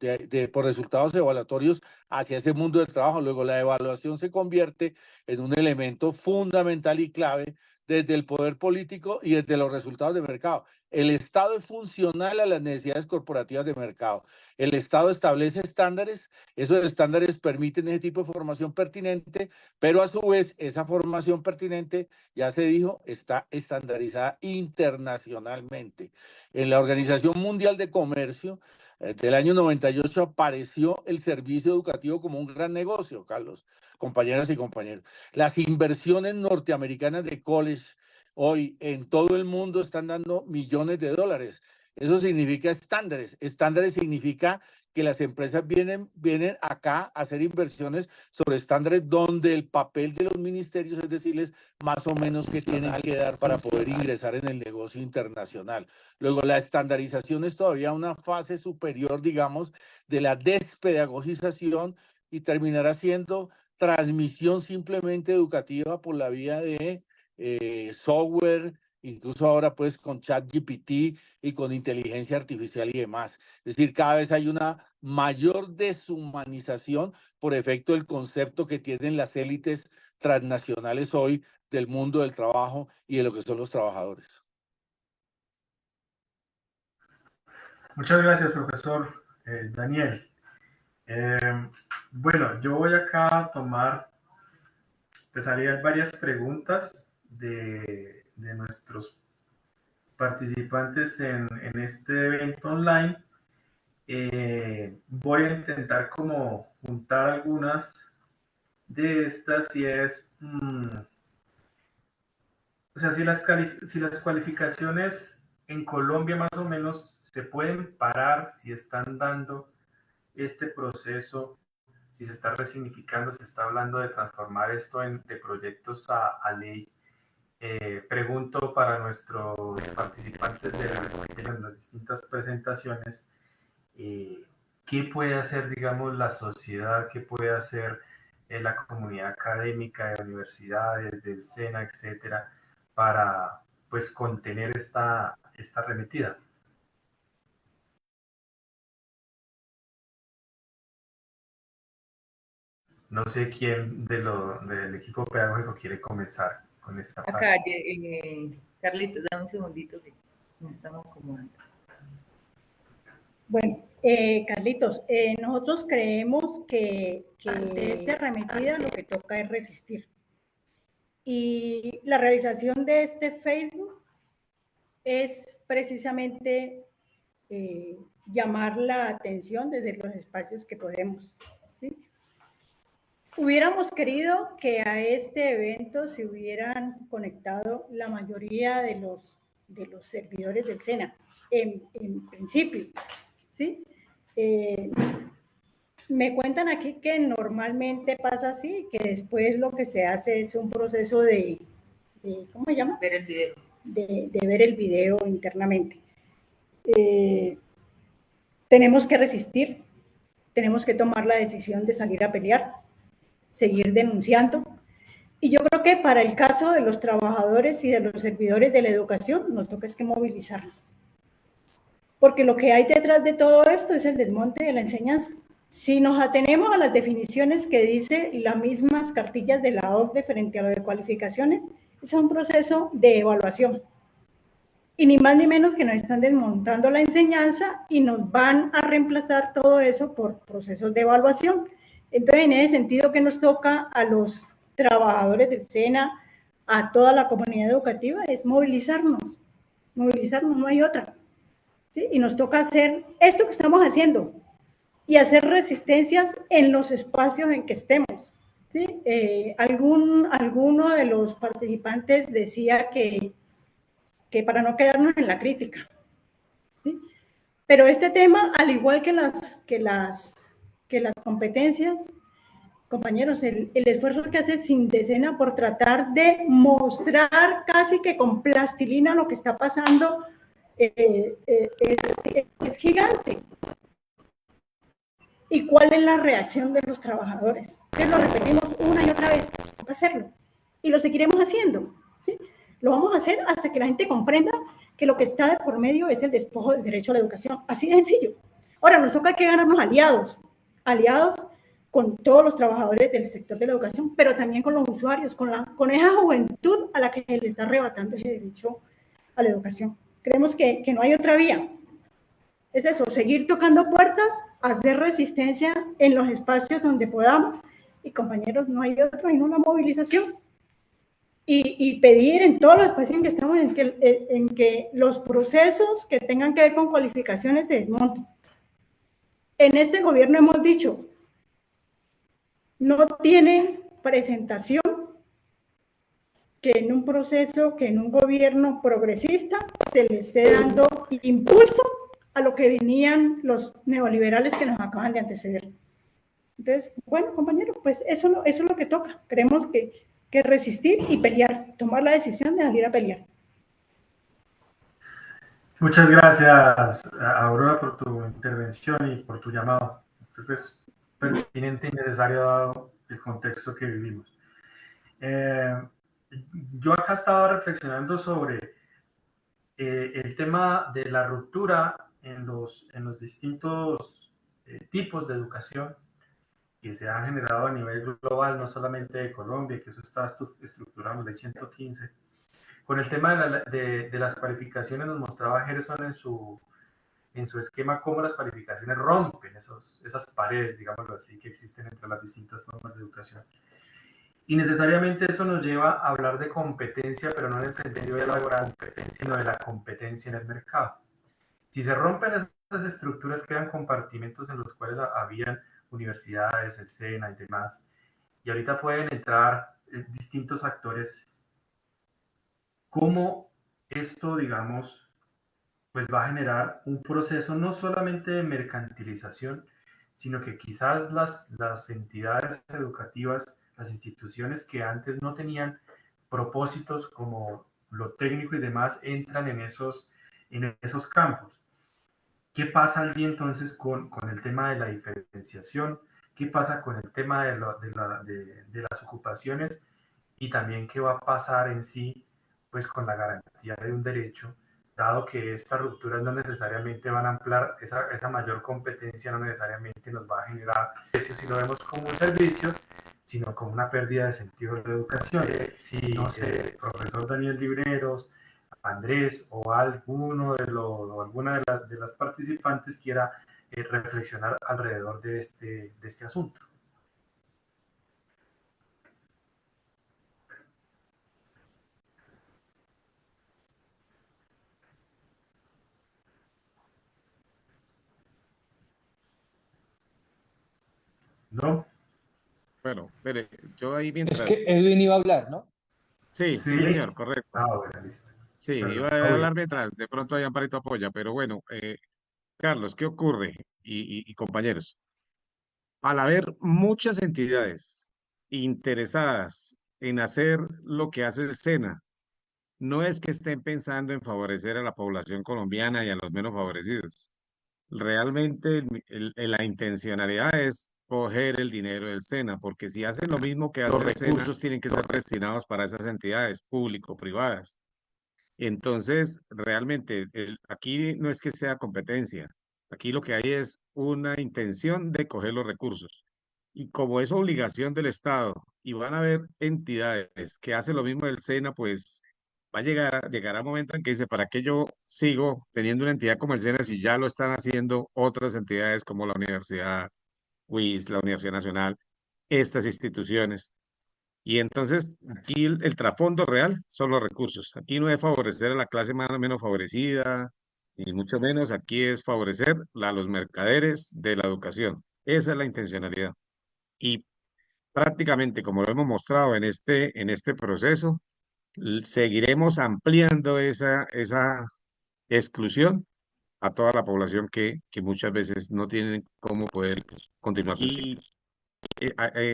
por resultados evaluatorios hacia ese mundo del trabajo. Luego la evaluación se convierte en un elemento fundamental y clave desde el poder político y desde los resultados de mercado. El Estado es funcional a las necesidades corporativas de mercado. El Estado establece estándares, esos estándares permiten ese tipo de formación pertinente, pero a su vez esa formación pertinente, ya se dijo, está estandarizada internacionalmente. En la Organización Mundial de Comercio, del año 98 apareció el servicio educativo como un gran negocio, Carlos, compañeras y compañeros. Las inversiones norteamericanas de college hoy en todo el mundo están dando millones de dólares. Eso significa estándares. Estándares significa que las empresas vienen acá a hacer inversiones sobre estándares donde el papel de los ministerios es decirles más o menos qué tienen que dar para poder ingresar en el negocio internacional. Luego, la estandarización es todavía una fase superior, digamos, de la despedagogización y terminará siendo transmisión simplemente educativa por la vía de software, incluso ahora pues con ChatGPT y con inteligencia artificial y demás. Es decir, cada vez hay una mayor deshumanización por efecto del concepto que tienen las élites transnacionales hoy del mundo del trabajo y de lo que son los trabajadores. Muchas gracias, profesor Daniel. Bueno, yo voy acá a tomar, pues haría varias preguntas de nuestros participantes en este evento online. Voy a intentar como juntar algunas de estas y es, o sea, si las cualificaciones en Colombia más o menos se pueden parar, si están dando este proceso, si se está resignificando, se está hablando de transformar esto de proyectos a ley. Pregunto para nuestros participantes de las distintas presentaciones, ¿qué puede hacer, digamos, la sociedad? ¿Qué puede hacer la comunidad académica de universidades, del SENA, etcétera, para, pues, contener esta arremetida? No sé quién del equipo pedagógico quiere comenzar con esta parte. Acá, Carlitos, dame un segundito que nos estamos acomodando. Bueno, Carlitos, nosotros creemos que ante esta arremetida lo que toca es resistir. Y la realización de este Facebook es precisamente llamar la atención desde los espacios que podemos, ¿sí? Hubiéramos querido que a este evento se hubieran conectado la mayoría de los servidores del SENA, en principio, ¿sí? Me cuentan aquí que normalmente pasa así, que después lo que se hace es un proceso de ¿cómo se llama? Ver el video. De ver el video internamente. Tenemos que resistir, tenemos que tomar la decisión de salir a pelear, seguir denunciando. Y yo creo que para el caso de los trabajadores y de los servidores de la educación, nos toca es que movilizarnos. Porque lo que hay detrás de todo esto es el desmonte de la enseñanza. Si nos atenemos a las definiciones que dice las mismas cartillas de la OCDE frente a lo de cualificaciones, es un proceso de evaluación. Y ni más ni menos que nos están desmontando la enseñanza y nos van a reemplazar todo eso por procesos de evaluación. Entonces, en ese sentido, ¿qué nos toca a los trabajadores del SENA, a toda la comunidad educativa? Es movilizarnos, no hay otra. ¿Sí? Y nos toca hacer esto que estamos haciendo y hacer resistencias en los espacios en que estemos. ¿Sí? Alguno de los participantes decía que para no quedarnos en la crítica. ¿Sí? Pero este tema, al igual que las que las competencias, compañeros, el esfuerzo que hace Sindecena por tratar de mostrar casi que con plastilina lo que está pasando es gigante. ¿Y cuál es la reacción de los trabajadores? Entonces lo repetimos una y otra vez, toca hacerlo. Y lo seguiremos haciendo, ¿sí? Lo vamos a hacer hasta que la gente comprenda que lo que está de por medio es el despojo del derecho a la educación. Así de sencillo. Ahora, nos toca que ganarnos aliados con todos los trabajadores del sector de la educación, pero también con los usuarios, con esa juventud a la que le está arrebatando ese derecho a la educación. Creemos que no hay otra vía. Es eso, seguir tocando puertas, hacer resistencia en los espacios donde podamos. Y compañeros, no hay otro, sino una movilización. Y pedir en todos los espacios en que estamos, en que los procesos que tengan que ver con cualificaciones se desmonten. En este gobierno hemos dicho, no tiene presentación que en un proceso, que en un gobierno progresista se le esté dando impulso a lo que venían los neoliberales que nos acaban de anteceder. Entonces, bueno, compañeros, pues eso es lo que toca. Creemos que resistir y pelear, tomar la decisión de salir a pelear. Muchas gracias, Aurora, por tu intervención y por tu llamado. Creo que es pertinente y necesario dado el contexto que vivimos. Yo acá estaba reflexionando sobre el tema de la ruptura en los distintos tipos de educación que se han generado a nivel global, no solamente de Colombia, que eso está estructurado en la ley 115. Con el tema de las cualificaciones nos mostraba Gerson en su esquema cómo las cualificaciones rompen esas paredes, digámoslo así, que existen entre las distintas formas de educación. Y necesariamente eso nos lleva a hablar de competencia, pero no en el sentido de laboral, sino de la competencia en el mercado. Si se rompen esas estructuras, quedan compartimentos en los cuales habían universidades, el SENA y demás, y ahorita pueden entrar distintos actores. ¿Cómo esto, digamos, pues va a generar un proceso no solamente de mercantilización, sino que quizás las entidades educativas, las instituciones que antes no tenían propósitos como lo técnico y demás, entran en esos campos? ¿Qué pasa allí entonces con el tema de la diferenciación? ¿Qué pasa con el tema de las ocupaciones? Y también qué va a pasar en sí, pues con la garantía de un derecho, dado que estas rupturas no necesariamente van a ampliar esa mayor competencia, no necesariamente nos va a generar precios si lo vemos como un servicio, sino como una pérdida de sentido de la educación. Si, no sé, profesor Daniel Libreros, Andrés o alguno o alguna de las participantes quiera reflexionar alrededor de este asunto. ¿No? Bueno, espere, yo ahí Es mientras... que Edwin iba a hablar, ¿no? Sí, sí, señor, correcto. Ah, bueno, listo. Sí, Perdón, iba a hablar mientras de pronto ahí Amparito apoya, pero bueno, Carlos, ¿qué ocurre? Y compañeros, al haber muchas entidades interesadas en hacer lo que hace el SENA, no es que estén pensando en favorecer a la población colombiana y a los menos favorecidos. Realmente la intencionalidad es coger el dinero del SENA, porque si hacen lo mismo que hace el SENA, los recursos tienen que ser destinados para esas entidades público-privadas. Entonces, realmente, aquí no es que sea competencia, aquí lo que hay es una intención de coger los recursos. Y como es obligación del Estado y van a haber entidades que hacen lo mismo del SENA, pues va a llegará un momento en que dice, ¿para qué yo sigo teniendo una entidad como el SENA si ya lo están haciendo otras entidades como la Universidad UIS, la Universidad Nacional, estas instituciones? Y entonces aquí el trasfondo real son los recursos. Aquí no es favorecer a la clase más o menos favorecida, y mucho menos aquí es favorecer a los mercaderes de la educación. Esa es la intencionalidad. Y prácticamente, como lo hemos mostrado en este proceso, seguiremos ampliando esa exclusión a toda la población que muchas veces no tienen cómo poder pues, continuar sus ciclos.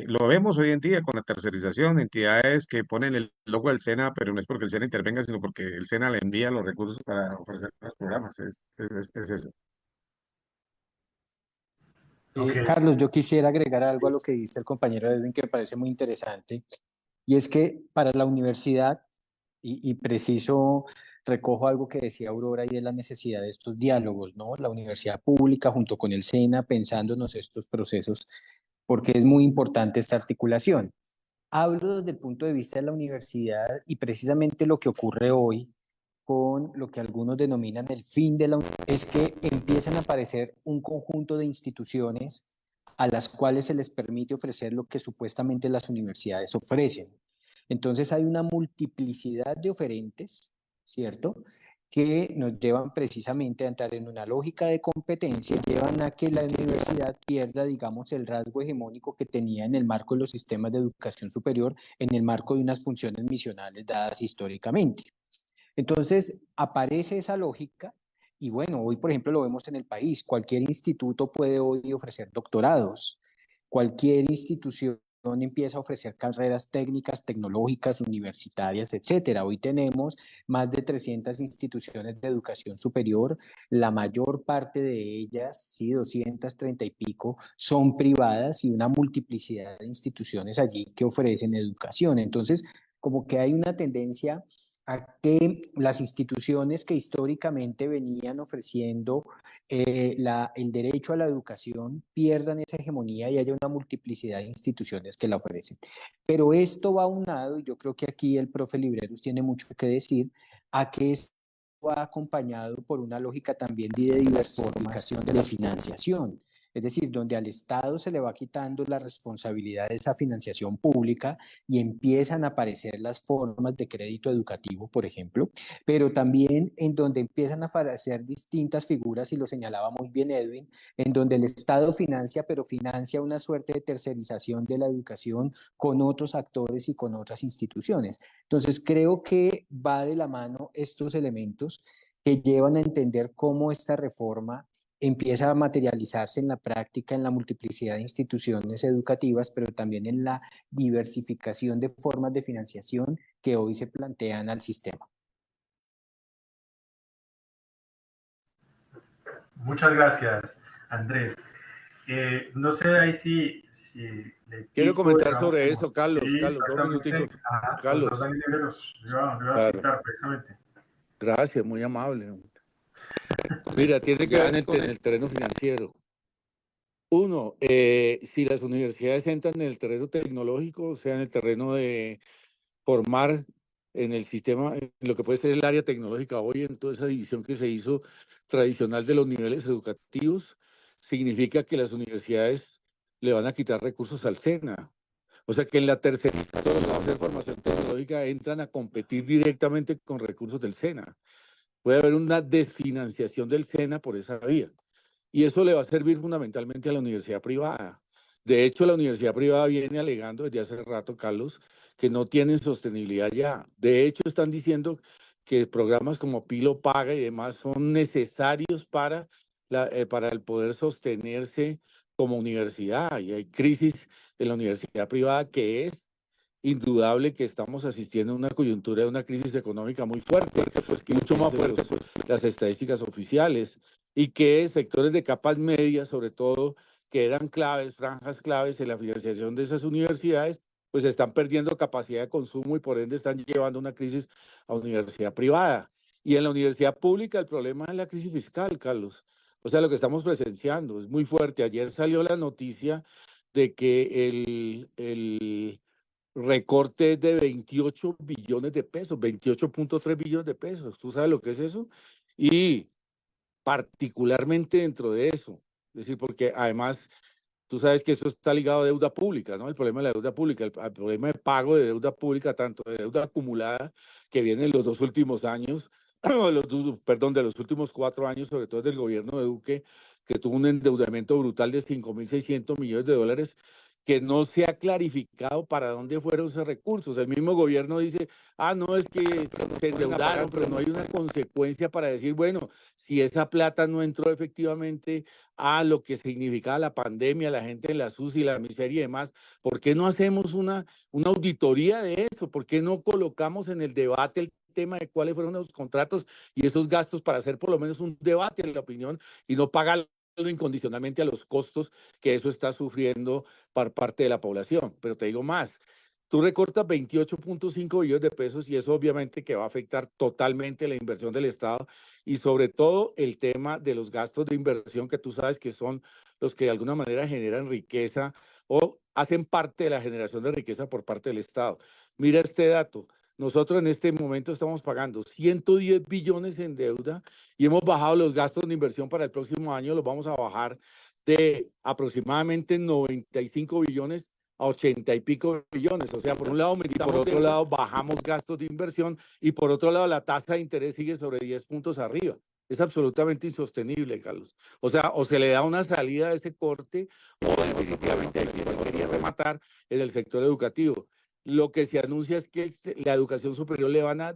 Lo vemos hoy en día con la tercerización, entidades que ponen el logo del SENA, pero no es porque el SENA intervenga, sino porque el SENA le envía los recursos para ofrecer los programas. Es eso. Ok. Carlos, yo quisiera agregar algo a lo que dice el compañero Edwin que me parece muy interesante, y es que para la universidad, y preciso, recojo algo que decía Aurora y es la necesidad de estos diálogos, ¿no? La universidad pública junto con el SENA pensándonos estos procesos, porque es muy importante esta articulación. Hablo desde el punto de vista de la universidad y precisamente lo que ocurre hoy con lo que algunos denominan el fin de la universidad es que empiezan a aparecer un conjunto de instituciones a las cuales se les permite ofrecer lo que supuestamente las universidades ofrecen. Entonces hay una multiplicidad de oferentes, ¿cierto? Que nos llevan precisamente a entrar en una lógica de competencia, llevan a que la universidad pierda, digamos, el rasgo hegemónico que tenía en el marco de los sistemas de educación superior, en el marco de unas funciones misionales dadas históricamente. Entonces, aparece esa lógica y bueno, hoy por ejemplo lo vemos en el país, cualquier instituto puede hoy ofrecer doctorados, cualquier institución empieza a ofrecer carreras técnicas, tecnológicas, universitarias, etcétera. Hoy tenemos más de 300 instituciones de educación superior, la mayor parte de ellas, sí, 230 y pico, son privadas y una multiplicidad de instituciones allí que ofrecen educación. Entonces, como que hay una tendencia a que las instituciones que históricamente venían ofreciendo el derecho a la educación pierdan esa hegemonía y haya una multiplicidad de instituciones que la ofrecen. Pero esto va aunado, y yo creo que aquí el profe Libreros tiene mucho que decir, a que esto va acompañado por una lógica también de diversificación de la financiación. Es decir, donde al Estado se le va quitando la responsabilidad de esa financiación pública y empiezan a aparecer las formas de crédito educativo, por ejemplo, pero también en donde empiezan a aparecer distintas figuras, y lo señalaba muy bien Edwin, en donde el Estado financia, pero financia una suerte de tercerización de la educación con otros actores y con otras instituciones. Entonces, creo que va de la mano estos elementos que llevan a entender cómo esta reforma empieza a materializarse en la práctica, en la multiplicidad de instituciones educativas, pero también en la diversificación de formas de financiación que hoy se plantean al sistema. Muchas gracias, Andrés. No sé ahí si le Quiero pico, comentar digamos, sobre como, eso, Carlos. sí, Carlos, dos minuticos. exactamente, ajá, los Carlos, Dani Libreros, lo iba a claro, citar precisamente. gracias, muy amable. Mira, tiene que ver en el terreno financiero. Uno, si las universidades entran en el terreno tecnológico, o sea, en el terreno de formar en el sistema, en lo que puede ser el área tecnológica hoy, en toda esa división que se hizo tradicional de los niveles educativos, significa que las universidades le van a quitar recursos al SENA. O sea que en la tercerización, la base de formación tecnológica entran a competir directamente con recursos del SENA. Puede haber una desfinanciación del SENA por esa vía. Y eso le va a servir fundamentalmente a la universidad privada. De hecho, la universidad privada viene alegando desde hace rato, Carlos, que no tienen sostenibilidad ya. De hecho, están diciendo que programas como Pilo Paga y demás son necesarios para el poder sostenerse como universidad. Y hay crisis en la universidad privada que es indudable que estamos asistiendo a una coyuntura de una crisis económica muy fuerte, pues que mucho más fuerte pues las estadísticas oficiales, y que sectores de capas medias, sobre todo, que eran claves, franjas claves en la financiación de esas universidades, pues están perdiendo capacidad de consumo y por ende están llevando una crisis a universidad privada. Y en la universidad pública el problema es la crisis fiscal, Carlos. O sea, lo que estamos presenciando es muy fuerte. Ayer salió la noticia de que el recorte de 28 billones de pesos, 28.3 billones de pesos. ¿Tú sabes lo que es eso? Y particularmente dentro de eso, es decir, porque además tú sabes que eso está ligado a deuda pública, ¿no? El problema de la deuda pública, el problema de pago de deuda pública, tanto de deuda acumulada que viene en los 2 últimos años, perdón, de los últimos 4 años, sobre todo del gobierno de Duque, que tuvo un endeudamiento brutal de 5.600 millones de dólares, que no se ha clarificado para dónde fueron esos recursos. El mismo gobierno dice, no, es que se endeudaron, pero no hay una consecuencia para decir, bueno, si esa plata no entró efectivamente a lo que significaba la pandemia, la gente en la UCI, la miseria y demás, ¿por qué no hacemos una auditoría de eso? ¿Por qué no colocamos en el debate el tema de cuáles fueron los contratos y esos gastos para hacer por lo menos un debate en la opinión y no pagarlo incondicionalmente a los costos que eso está sufriendo por parte de la población? Pero te digo más, tú recortas 28.5 billones de pesos y eso obviamente que va a afectar totalmente la inversión del Estado y sobre todo el tema de los gastos de inversión que tú sabes que son los que de alguna manera generan riqueza o hacen parte de la generación de riqueza por parte del Estado. Mira este dato. Nosotros en este momento estamos pagando 110 billones en deuda y hemos bajado los gastos de inversión para el próximo año, los vamos a bajar de aproximadamente 95 billones a 80 y pico billones. O sea, por un lado, por otro lado, bajamos gastos de inversión y por otro lado, la tasa de interés sigue sobre 10 puntos arriba. Es absolutamente insostenible, Carlos. O sea, o se le da una salida a ese corte o definitivamente hay quien quería rematar en el sector educativo. Lo que se anuncia es que la educación superior le van a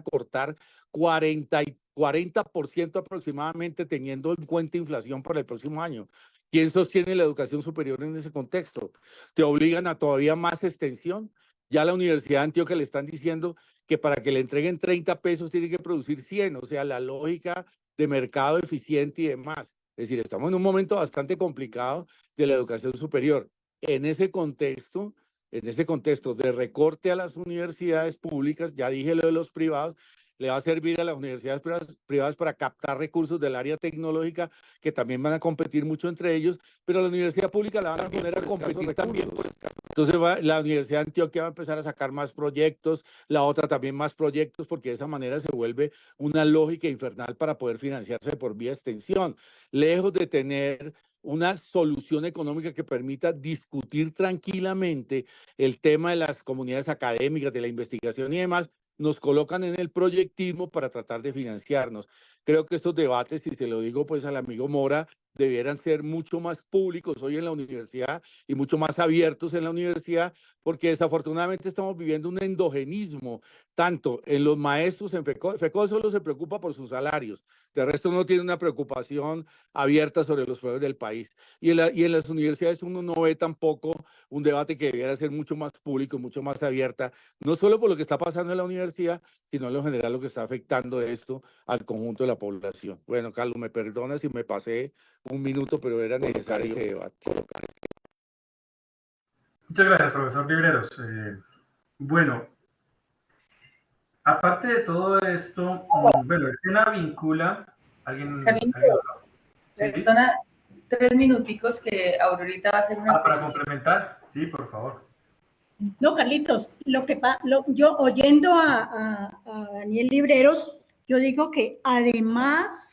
cortar 40% aproximadamente, teniendo en cuenta inflación para el próximo año. ¿Quién sostiene la educación superior en ese contexto? ¿Te obligan a todavía más extensión? Ya la Universidad de Antioquia le están diciendo que para que le entreguen 30 pesos tiene que producir 100, o sea, la lógica de mercado eficiente y demás. Es decir, estamos en un momento bastante complicado de la educación superior. En ese contexto de recorte a las universidades públicas, ya dije lo de los privados, le va a servir a las universidades privadas para captar recursos del área tecnológica que también van a competir mucho entre ellos, pero a la universidad pública la van a poner a competir también. Entonces la Universidad de Antioquia va a empezar a sacar más proyectos, la otra también más proyectos, porque de esa manera se vuelve una lógica infernal para poder financiarse por vía extensión. Lejos de tener una solución económica que permita discutir tranquilamente el tema de las comunidades académicas, de la investigación y demás, nos colocan en el proyectismo para tratar de financiarnos. Creo que estos debates, y se lo digo pues al amigo Mora, debieran ser mucho más públicos hoy en la universidad y mucho más abiertos en la universidad, porque desafortunadamente estamos viviendo un endogenismo, tanto en los maestros, en FECO solo se preocupa por sus salarios, de resto no tiene una preocupación abierta sobre los problemas del país. Y en las universidades uno no ve tampoco un debate que debiera ser mucho más público, mucho más abierta, no solo por lo que está pasando en la universidad, sino en lo general lo que está afectando esto al conjunto de la población. Bueno, Carlos, me perdona si me pasé un minuto, pero era necesario ese debate. Muchas gracias, profesor Libreros. Bueno, aparte de todo esto, bueno, el SENA vincula ¿alguien? ¿Sí? Perdona, 3 minuticos que Aurorita va a hacer una para complementar, sí, por favor. No, Carlitos, yo oyendo a Daniel Libreros, yo digo que además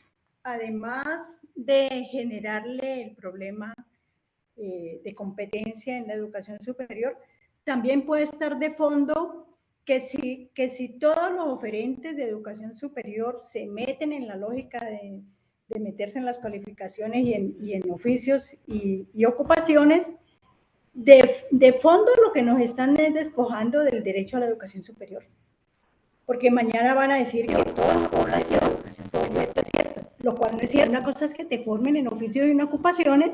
de generarle el problema de competencia en la educación superior, también puede estar de fondo que si todos los oferentes de educación superior se meten en la lógica de meterse en las calificaciones y en oficios y ocupaciones, de fondo lo que nos están es despojando del derecho a la educación superior. Porque mañana van a decir que toda la población de educación superior es cierto, lo cual no es cierto. Una cosa es que te formen en oficios y en ocupaciones,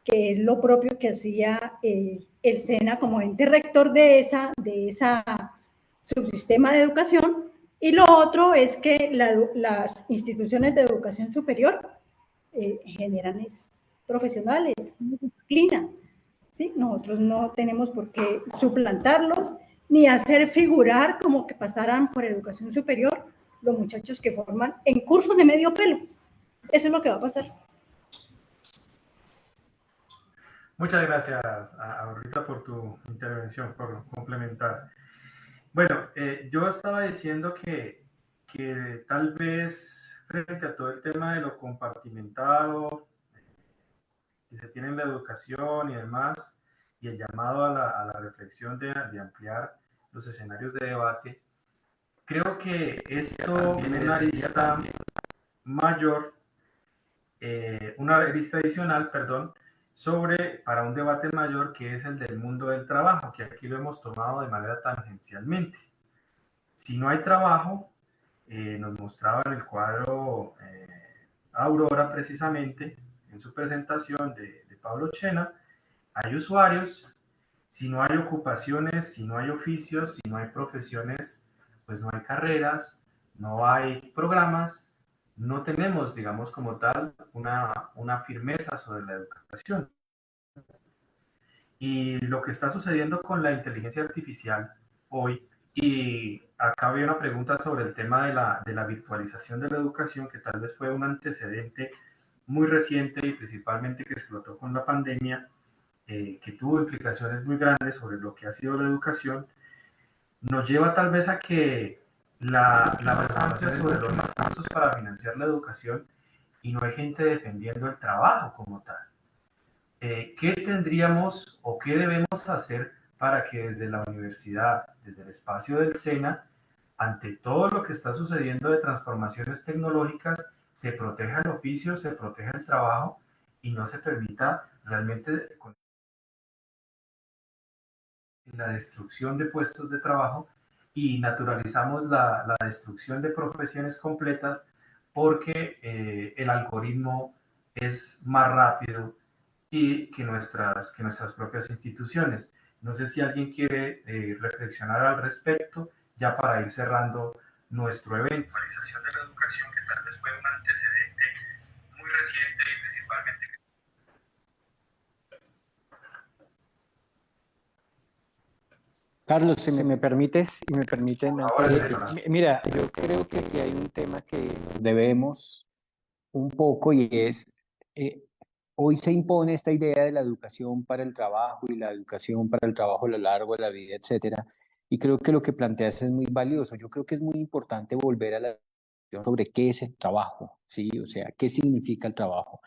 que es lo propio que hacía el SENA como ente rector de esa subsistema de educación, y lo otro es que las instituciones de educación superior generan profesionales, disciplina. ¿Sí? Nosotros no tenemos por qué suplantarlos ni hacer figurar como que pasaran por educación superior los muchachos que forman en cursos de medio pelo. Eso es lo que va a pasar. Muchas gracias, Aurorita, por tu intervención, por complementar. Bueno, yo estaba diciendo que tal vez frente a todo el tema de lo compartimentado que se tiene en la educación y demás, y el llamado a la reflexión de ampliar los escenarios de debate, creo que esto tiene una arista mayor, una arista adicional, perdón, para un debate mayor que es el del mundo del trabajo, que aquí lo hemos tomado de manera tangencialmente. Si no hay trabajo, nos mostraba en el cuadro Aurora precisamente, en su presentación de Pablo Chena, hay usuarios. Si no hay ocupaciones, si no hay oficios, si no hay profesiones, pues no hay carreras, no hay programas, no tenemos, digamos, como tal, una firmeza sobre la educación. Y lo que está sucediendo con la inteligencia artificial hoy, y acá había una pregunta sobre el tema de la virtualización de la educación, que tal vez fue un antecedente muy reciente y principalmente que explotó con la pandemia, que tuvo implicaciones muy grandes sobre lo que ha sido la educación, nos lleva tal vez a que la más amplia sobre los recursos para financiar la educación y no hay gente defendiendo el trabajo como tal. ¿Qué tendríamos o qué debemos hacer para que desde la universidad, desde el espacio del SENA, ante todo lo que está sucediendo de transformaciones tecnológicas, se proteja el oficio, se proteja el trabajo y no se permita realmente la destrucción de puestos de trabajo y naturalizamos la destrucción de profesiones completas porque el algoritmo es más rápido y que nuestras propias instituciones? No sé si alguien quiere reflexionar al respecto, ya para ir cerrando nuestro evento. La actualización de la educación, que tal vez fue un antecedente muy reciente y principalmente... Carlos, si me permites y me permiten, Ahora, mira, yo creo que aquí hay un tema que nos debemos un poco y es, eh, hoy se impone esta idea de la educación para el trabajo y la educación para el trabajo a lo largo de la vida, etcétera. Y creo que lo que planteas es muy valioso. Yo creo que es muy importante volver a la discusión sobre qué es el trabajo, ¿sí? O sea, qué significa el trabajo.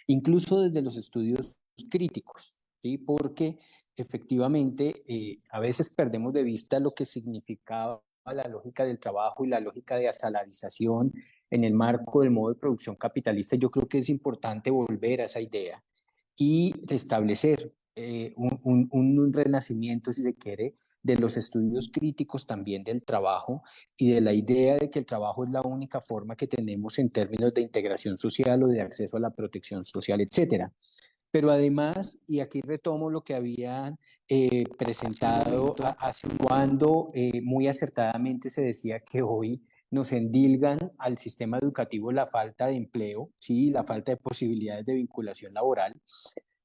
Incluso desde los estudios críticos, ¿sí? Porque efectivamente a veces perdemos de vista lo que significaba la lógica del trabajo y la lógica de asalarización en el marco del modo de producción capitalista. Yo creo que es importante volver a esa idea y establecer un renacimiento, si se quiere, de los estudios críticos también del trabajo y de la idea de que el trabajo es la única forma que tenemos en términos de integración social o de acceso a la protección social, etcétera. Pero además, y aquí retomo lo que habían presentado hace un cuando muy acertadamente se decía que hoy nos endilgan al sistema educativo la falta de empleo, sí, la falta de posibilidades de vinculación laboral,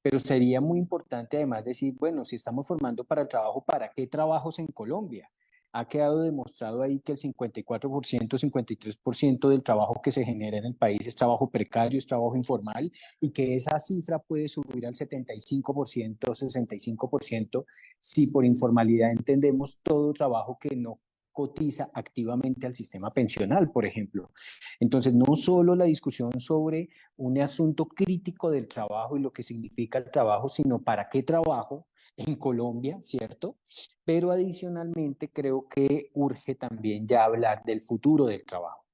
pero sería muy importante además decir, bueno, si estamos formando para el trabajo, ¿para qué trabajos en Colombia? Ha quedado demostrado ahí que el 54%, 53% del trabajo que se genera en el país es trabajo precario, es trabajo informal, y que esa cifra puede subir al 75%, 65%, si por informalidad entendemos todo trabajo que no cotiza activamente al sistema pensional, por ejemplo. Entonces, no solo la discusión sobre un asunto crítico del trabajo y lo que significa el trabajo, sino para qué trabajo en Colombia, ¿cierto? Pero adicionalmente creo que urge también ya hablar del futuro del trabajo.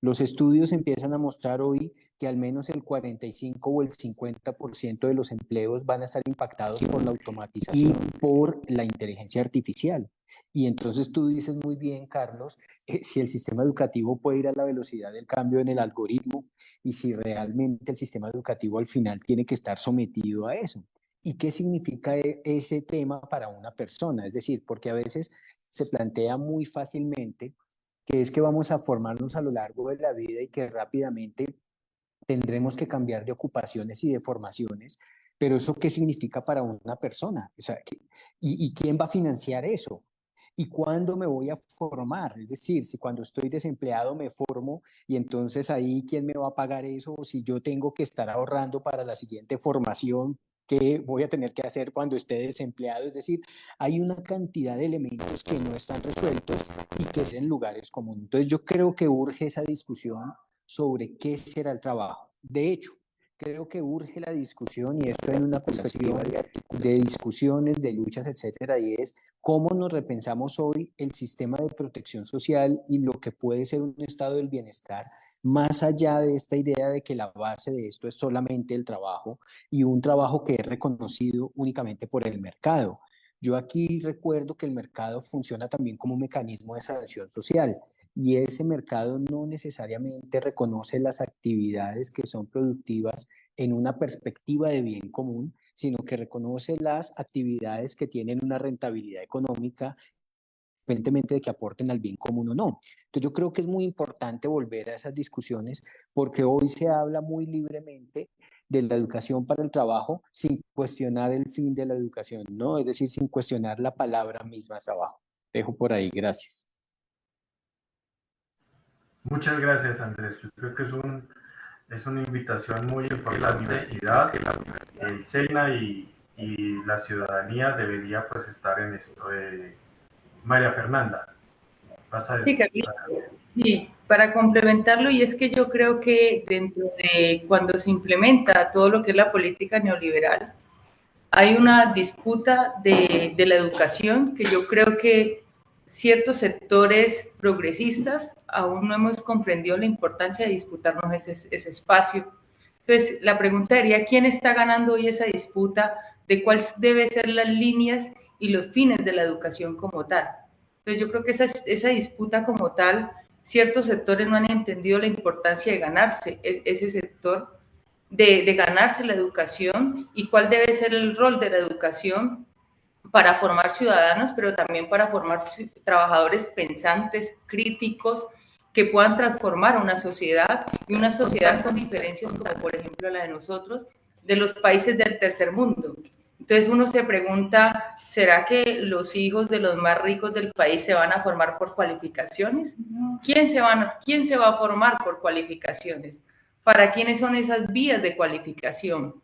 Los estudios empiezan a mostrar hoy que al menos el 45 o el 50% de los empleos van a estar impactados por la automatización y por la inteligencia artificial. Y entonces tú dices muy bien, Carlos, si el sistema educativo puede ir a la velocidad del cambio en el algoritmo y si realmente el sistema educativo al final tiene que estar sometido a eso. ¿Y qué significa ese tema para una persona? Es decir, porque a veces se plantea muy fácilmente que es que vamos a formarnos a lo largo de la vida y que rápidamente tendremos que cambiar de ocupaciones y de formaciones, pero ¿eso qué significa para una persona? O sea, ¿y quién va a financiar eso? ¿Y cuándo me voy a formar? Es decir, si cuando estoy desempleado me formo y entonces ahí quién me va a pagar eso, o si yo tengo que estar ahorrando para la siguiente formación que voy a tener que hacer cuando esté desempleado. Es decir, hay una cantidad de elementos que no están resueltos y que es en lugares comunes. Entonces yo creo que urge esa discusión sobre qué será el trabajo. De hecho, creo que urge la discusión, y esto en una perspectiva de discusiones, de luchas, etcétera, y es cómo nos repensamos hoy el sistema de protección social y lo que puede ser un estado del bienestar más allá de esta idea de que la base de esto es solamente el trabajo y un trabajo que es reconocido únicamente por el mercado. Yo aquí recuerdo que el mercado funciona también como un mecanismo de sanción social y ese mercado no necesariamente reconoce las actividades que son productivas en una perspectiva de bien común, sino que reconoce las actividades que tienen una rentabilidad económica, independientemente de que aporten al bien común o no. Entonces yo creo que es muy importante volver a esas discusiones porque hoy se habla muy libremente de la educación para el trabajo sin cuestionar el fin de la educación, ¿no? Es decir, sin cuestionar la palabra misma trabajo. Dejo por ahí, gracias. Muchas gracias, Andrés. Yo creo que es una invitación muy importante. La universidad, el SENA y la ciudadanía debería pues estar en esto. María Fernanda, vas a Sí, decir. sí, para complementarlo, y es que yo creo que dentro de cuando se implementa todo lo que es la política neoliberal, hay una disputa de la educación que yo creo que ciertos sectores progresistas aún no hemos comprendido la importancia de disputarnos ese espacio. Entonces, la pregunta sería, ¿quién está ganando hoy esa disputa de cuáles deben ser las líneas y los fines de la educación como tal? Entonces, yo creo que esa disputa como tal, ciertos sectores no han entendido la importancia de ganarse ese sector, de ganarse la educación y cuál debe ser el rol de la educación para formar ciudadanos, pero también para formar trabajadores pensantes, críticos, que puedan transformar una sociedad y una sociedad con diferencias como por ejemplo la de nosotros, de los países del tercer mundo. Entonces uno se pregunta, ¿será que los hijos de los más ricos del país se van a formar por cualificaciones? ¿Quién se va a formar por cualificaciones? ¿Para quiénes son esas vías de cualificación?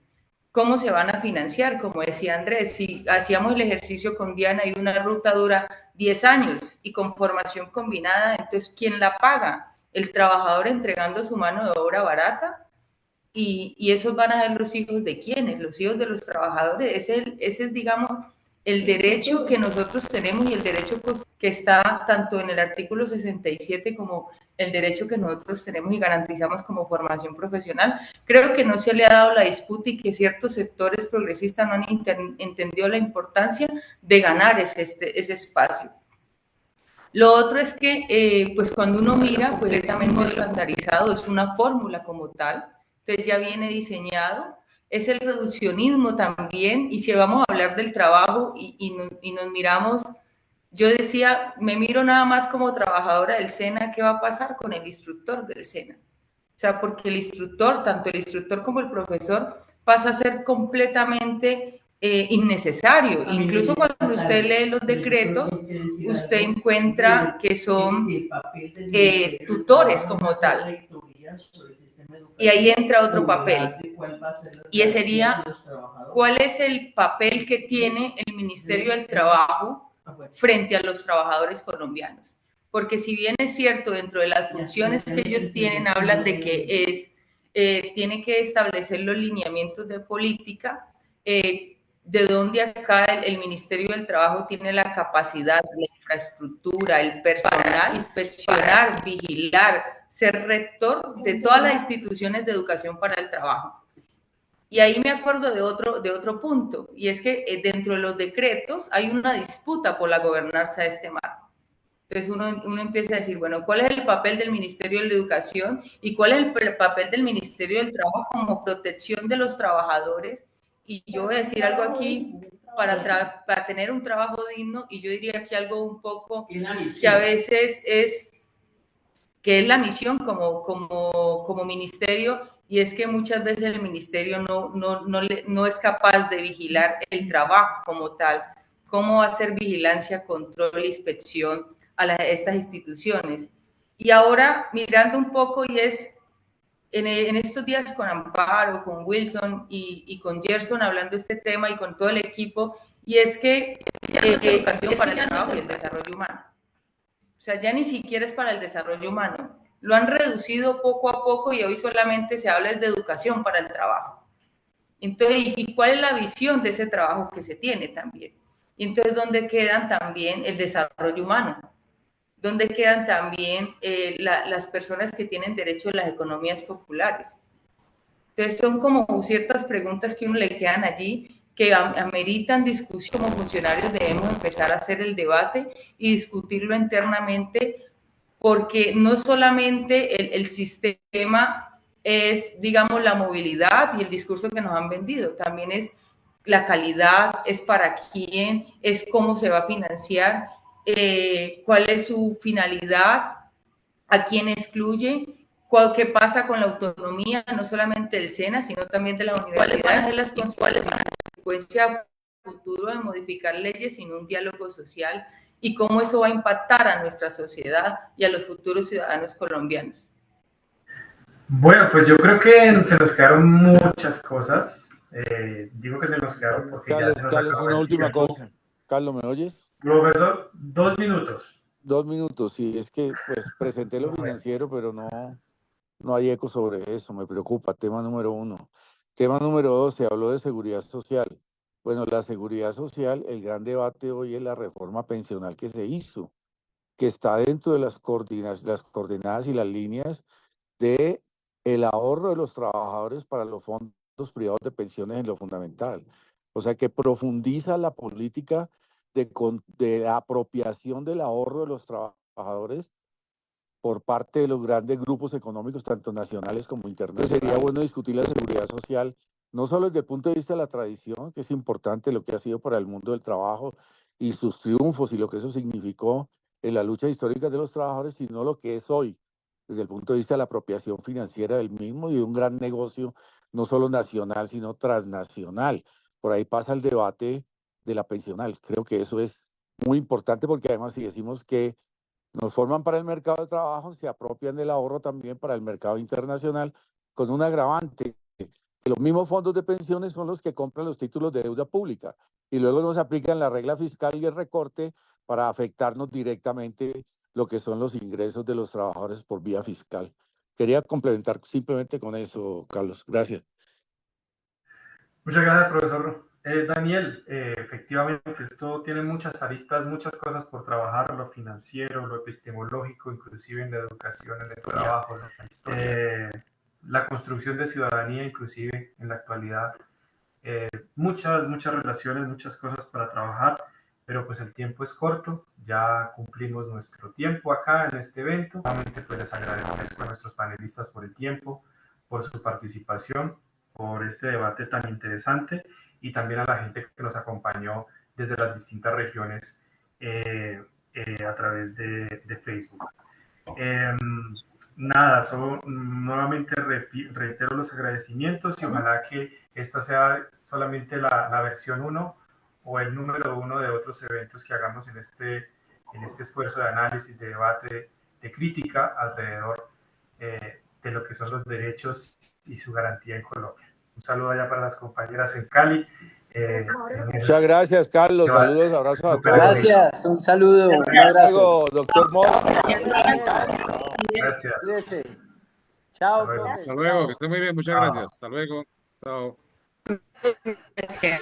¿Cómo se van a financiar? Como decía Andrés, si hacíamos el ejercicio con Diana y una ruta dura 10 años y con formación combinada, entonces, ¿quién la paga? ¿El trabajador entregando su mano de obra barata? Y esos van a ser los hijos de quiénes, los hijos de los trabajadores. Ese es, digamos, el derecho que nosotros tenemos y el derecho que está tanto en el artículo 67 como el derecho que nosotros tenemos y garantizamos como formación profesional. Creo que no se le ha dado la disputa y que ciertos sectores progresistas no han entendido la importancia de ganar ese espacio. Lo otro es que, pues cuando uno mira, pues es también muy estandarizado, es una fórmula como tal, entonces ya viene diseñado, es el reduccionismo también, y si vamos a hablar del trabajo y nos miramos, yo decía, me miro nada más como trabajadora del SENA, ¿qué va a pasar con el instructor del SENA? O sea, porque el instructor, tanto el instructor como el profesor, pasa a ser completamente innecesario. Incluso cuando usted lee los decretos, usted encuentra que son tutores como tal. Y ahí entra otro papel. Y ese sería, ¿cuál es el papel que tiene el Ministerio del Trabajo frente a los trabajadores colombianos? Porque si bien es cierto, dentro de las funciones que ellos tienen, hablan de que tiene que establecer los lineamientos de política, de donde acá el Ministerio del Trabajo tiene la capacidad, la infraestructura, el personal, inspeccionar, vigilar, ser rector de todas las instituciones de educación para el trabajo. Y ahí me acuerdo de otro punto, y es que dentro de los decretos hay una disputa por la gobernanza de este marco. Entonces uno empieza a decir, bueno, ¿cuál es el papel del Ministerio de la Educación y cuál es el papel del Ministerio del Trabajo como protección de los trabajadores? Y yo voy a decir algo aquí para tener un trabajo digno, y yo diría aquí algo un poco que a veces es la misión como ministerio, y es que muchas veces el ministerio no es capaz de vigilar el trabajo como tal. ¿Cómo hacer vigilancia, control, inspección a estas instituciones? Y ahora mirando un poco, y es en estos días con Amparo, con Wilson y con Gerson hablando de este tema y con todo el equipo, y es que educación para el trabajo y el desarrollo humano. O sea, ya ni siquiera es para el desarrollo humano. Lo han reducido poco a poco y hoy solamente se habla de educación para el trabajo. Entonces, ¿y cuál es la visión de ese trabajo que se tiene también? Y entonces, ¿dónde quedan también el desarrollo humano? ¿Dónde quedan también las personas que tienen derecho a las economías populares? Entonces son como ciertas preguntas que uno le quedan allí que ameritan discusión. Como funcionarios debemos empezar a hacer el debate y discutirlo internamente, porque no solamente el sistema es, digamos, la movilidad y el discurso que nos han vendido, también es la calidad, es para quién, es cómo se va a financiar, cuál es su finalidad, a quién excluye, qué pasa con la autonomía, no solamente del SENA, sino también de la universidad, de las consecuencias futuro de modificar leyes sin un diálogo social y cómo eso va a impactar a nuestra sociedad y a los futuros ciudadanos colombianos. Bueno, pues yo creo que se nos quedaron muchas cosas. Digo que se nos quedaron porque ya se nos Carlos, acabó una el última tiempo. cosa. Carlos, ¿me oyes? Profesor, 2 minutos. 2 minutos, sí, es que pues presenté lo financiero, pero no hay eco sobre eso, me preocupa. Tema número 1. Tema número 2, se habló de seguridad social. Bueno, la seguridad social, el gran debate hoy es la reforma pensional que se hizo, que está dentro de las coordenadas y las líneas de el ahorro de los trabajadores para los fondos privados de pensiones en lo fundamental. O sea, que profundiza la política de la apropiación del ahorro de los trabajadores por parte de los grandes grupos económicos, tanto nacionales como internacionales. Sería bueno discutir la seguridad social, no solo desde el punto de vista de la tradición, que es importante lo que ha sido para el mundo del trabajo y sus triunfos y lo que eso significó en la lucha histórica de los trabajadores, sino lo que es hoy, desde el punto de vista de la apropiación financiera del mismo y de un gran negocio, no solo nacional, sino transnacional. Por ahí pasa el debate de la pensional. Creo que eso es muy importante porque además si decimos que nos forman para el mercado de trabajo, se apropian del ahorro también para el mercado internacional, con un agravante, que los mismos fondos de pensiones son los que compran los títulos de deuda pública y luego nos aplican la regla fiscal y el recorte para afectarnos directamente lo que son los ingresos de los trabajadores por vía fiscal. Quería complementar simplemente con eso, Carlos. Gracias. Muchas gracias, profesor. Daniel, efectivamente, esto tiene muchas aristas, muchas cosas por trabajar, lo financiero, lo epistemológico, inclusive en la educación, en el trabajo, la construcción de ciudadanía, inclusive en la actualidad. Muchas relaciones, muchas cosas para trabajar, pero pues el tiempo es corto, ya cumplimos nuestro tiempo acá en este evento. Nuevamente pues les agradezco a nuestros panelistas por el tiempo, por su participación, por este debate tan interesante y también a la gente que nos acompañó desde las distintas regiones a través de Facebook. Nada, nuevamente reitero los agradecimientos y ojalá que esta sea solamente la versión 1 o el número 1 de otros eventos que hagamos en este esfuerzo de análisis, de debate, de crítica alrededor de lo que son los derechos y su garantía en Colombia. Un saludo allá para las compañeras en Cali. Muchas gracias, Carlos. Saludos, abrazos a todos. Gracias, un saludo, un abrazo. Luego, doctor Mora. Gracias. Chao. Hasta luego, que esté muy bien, muchas gracias. Hasta luego. Chao. Gracias.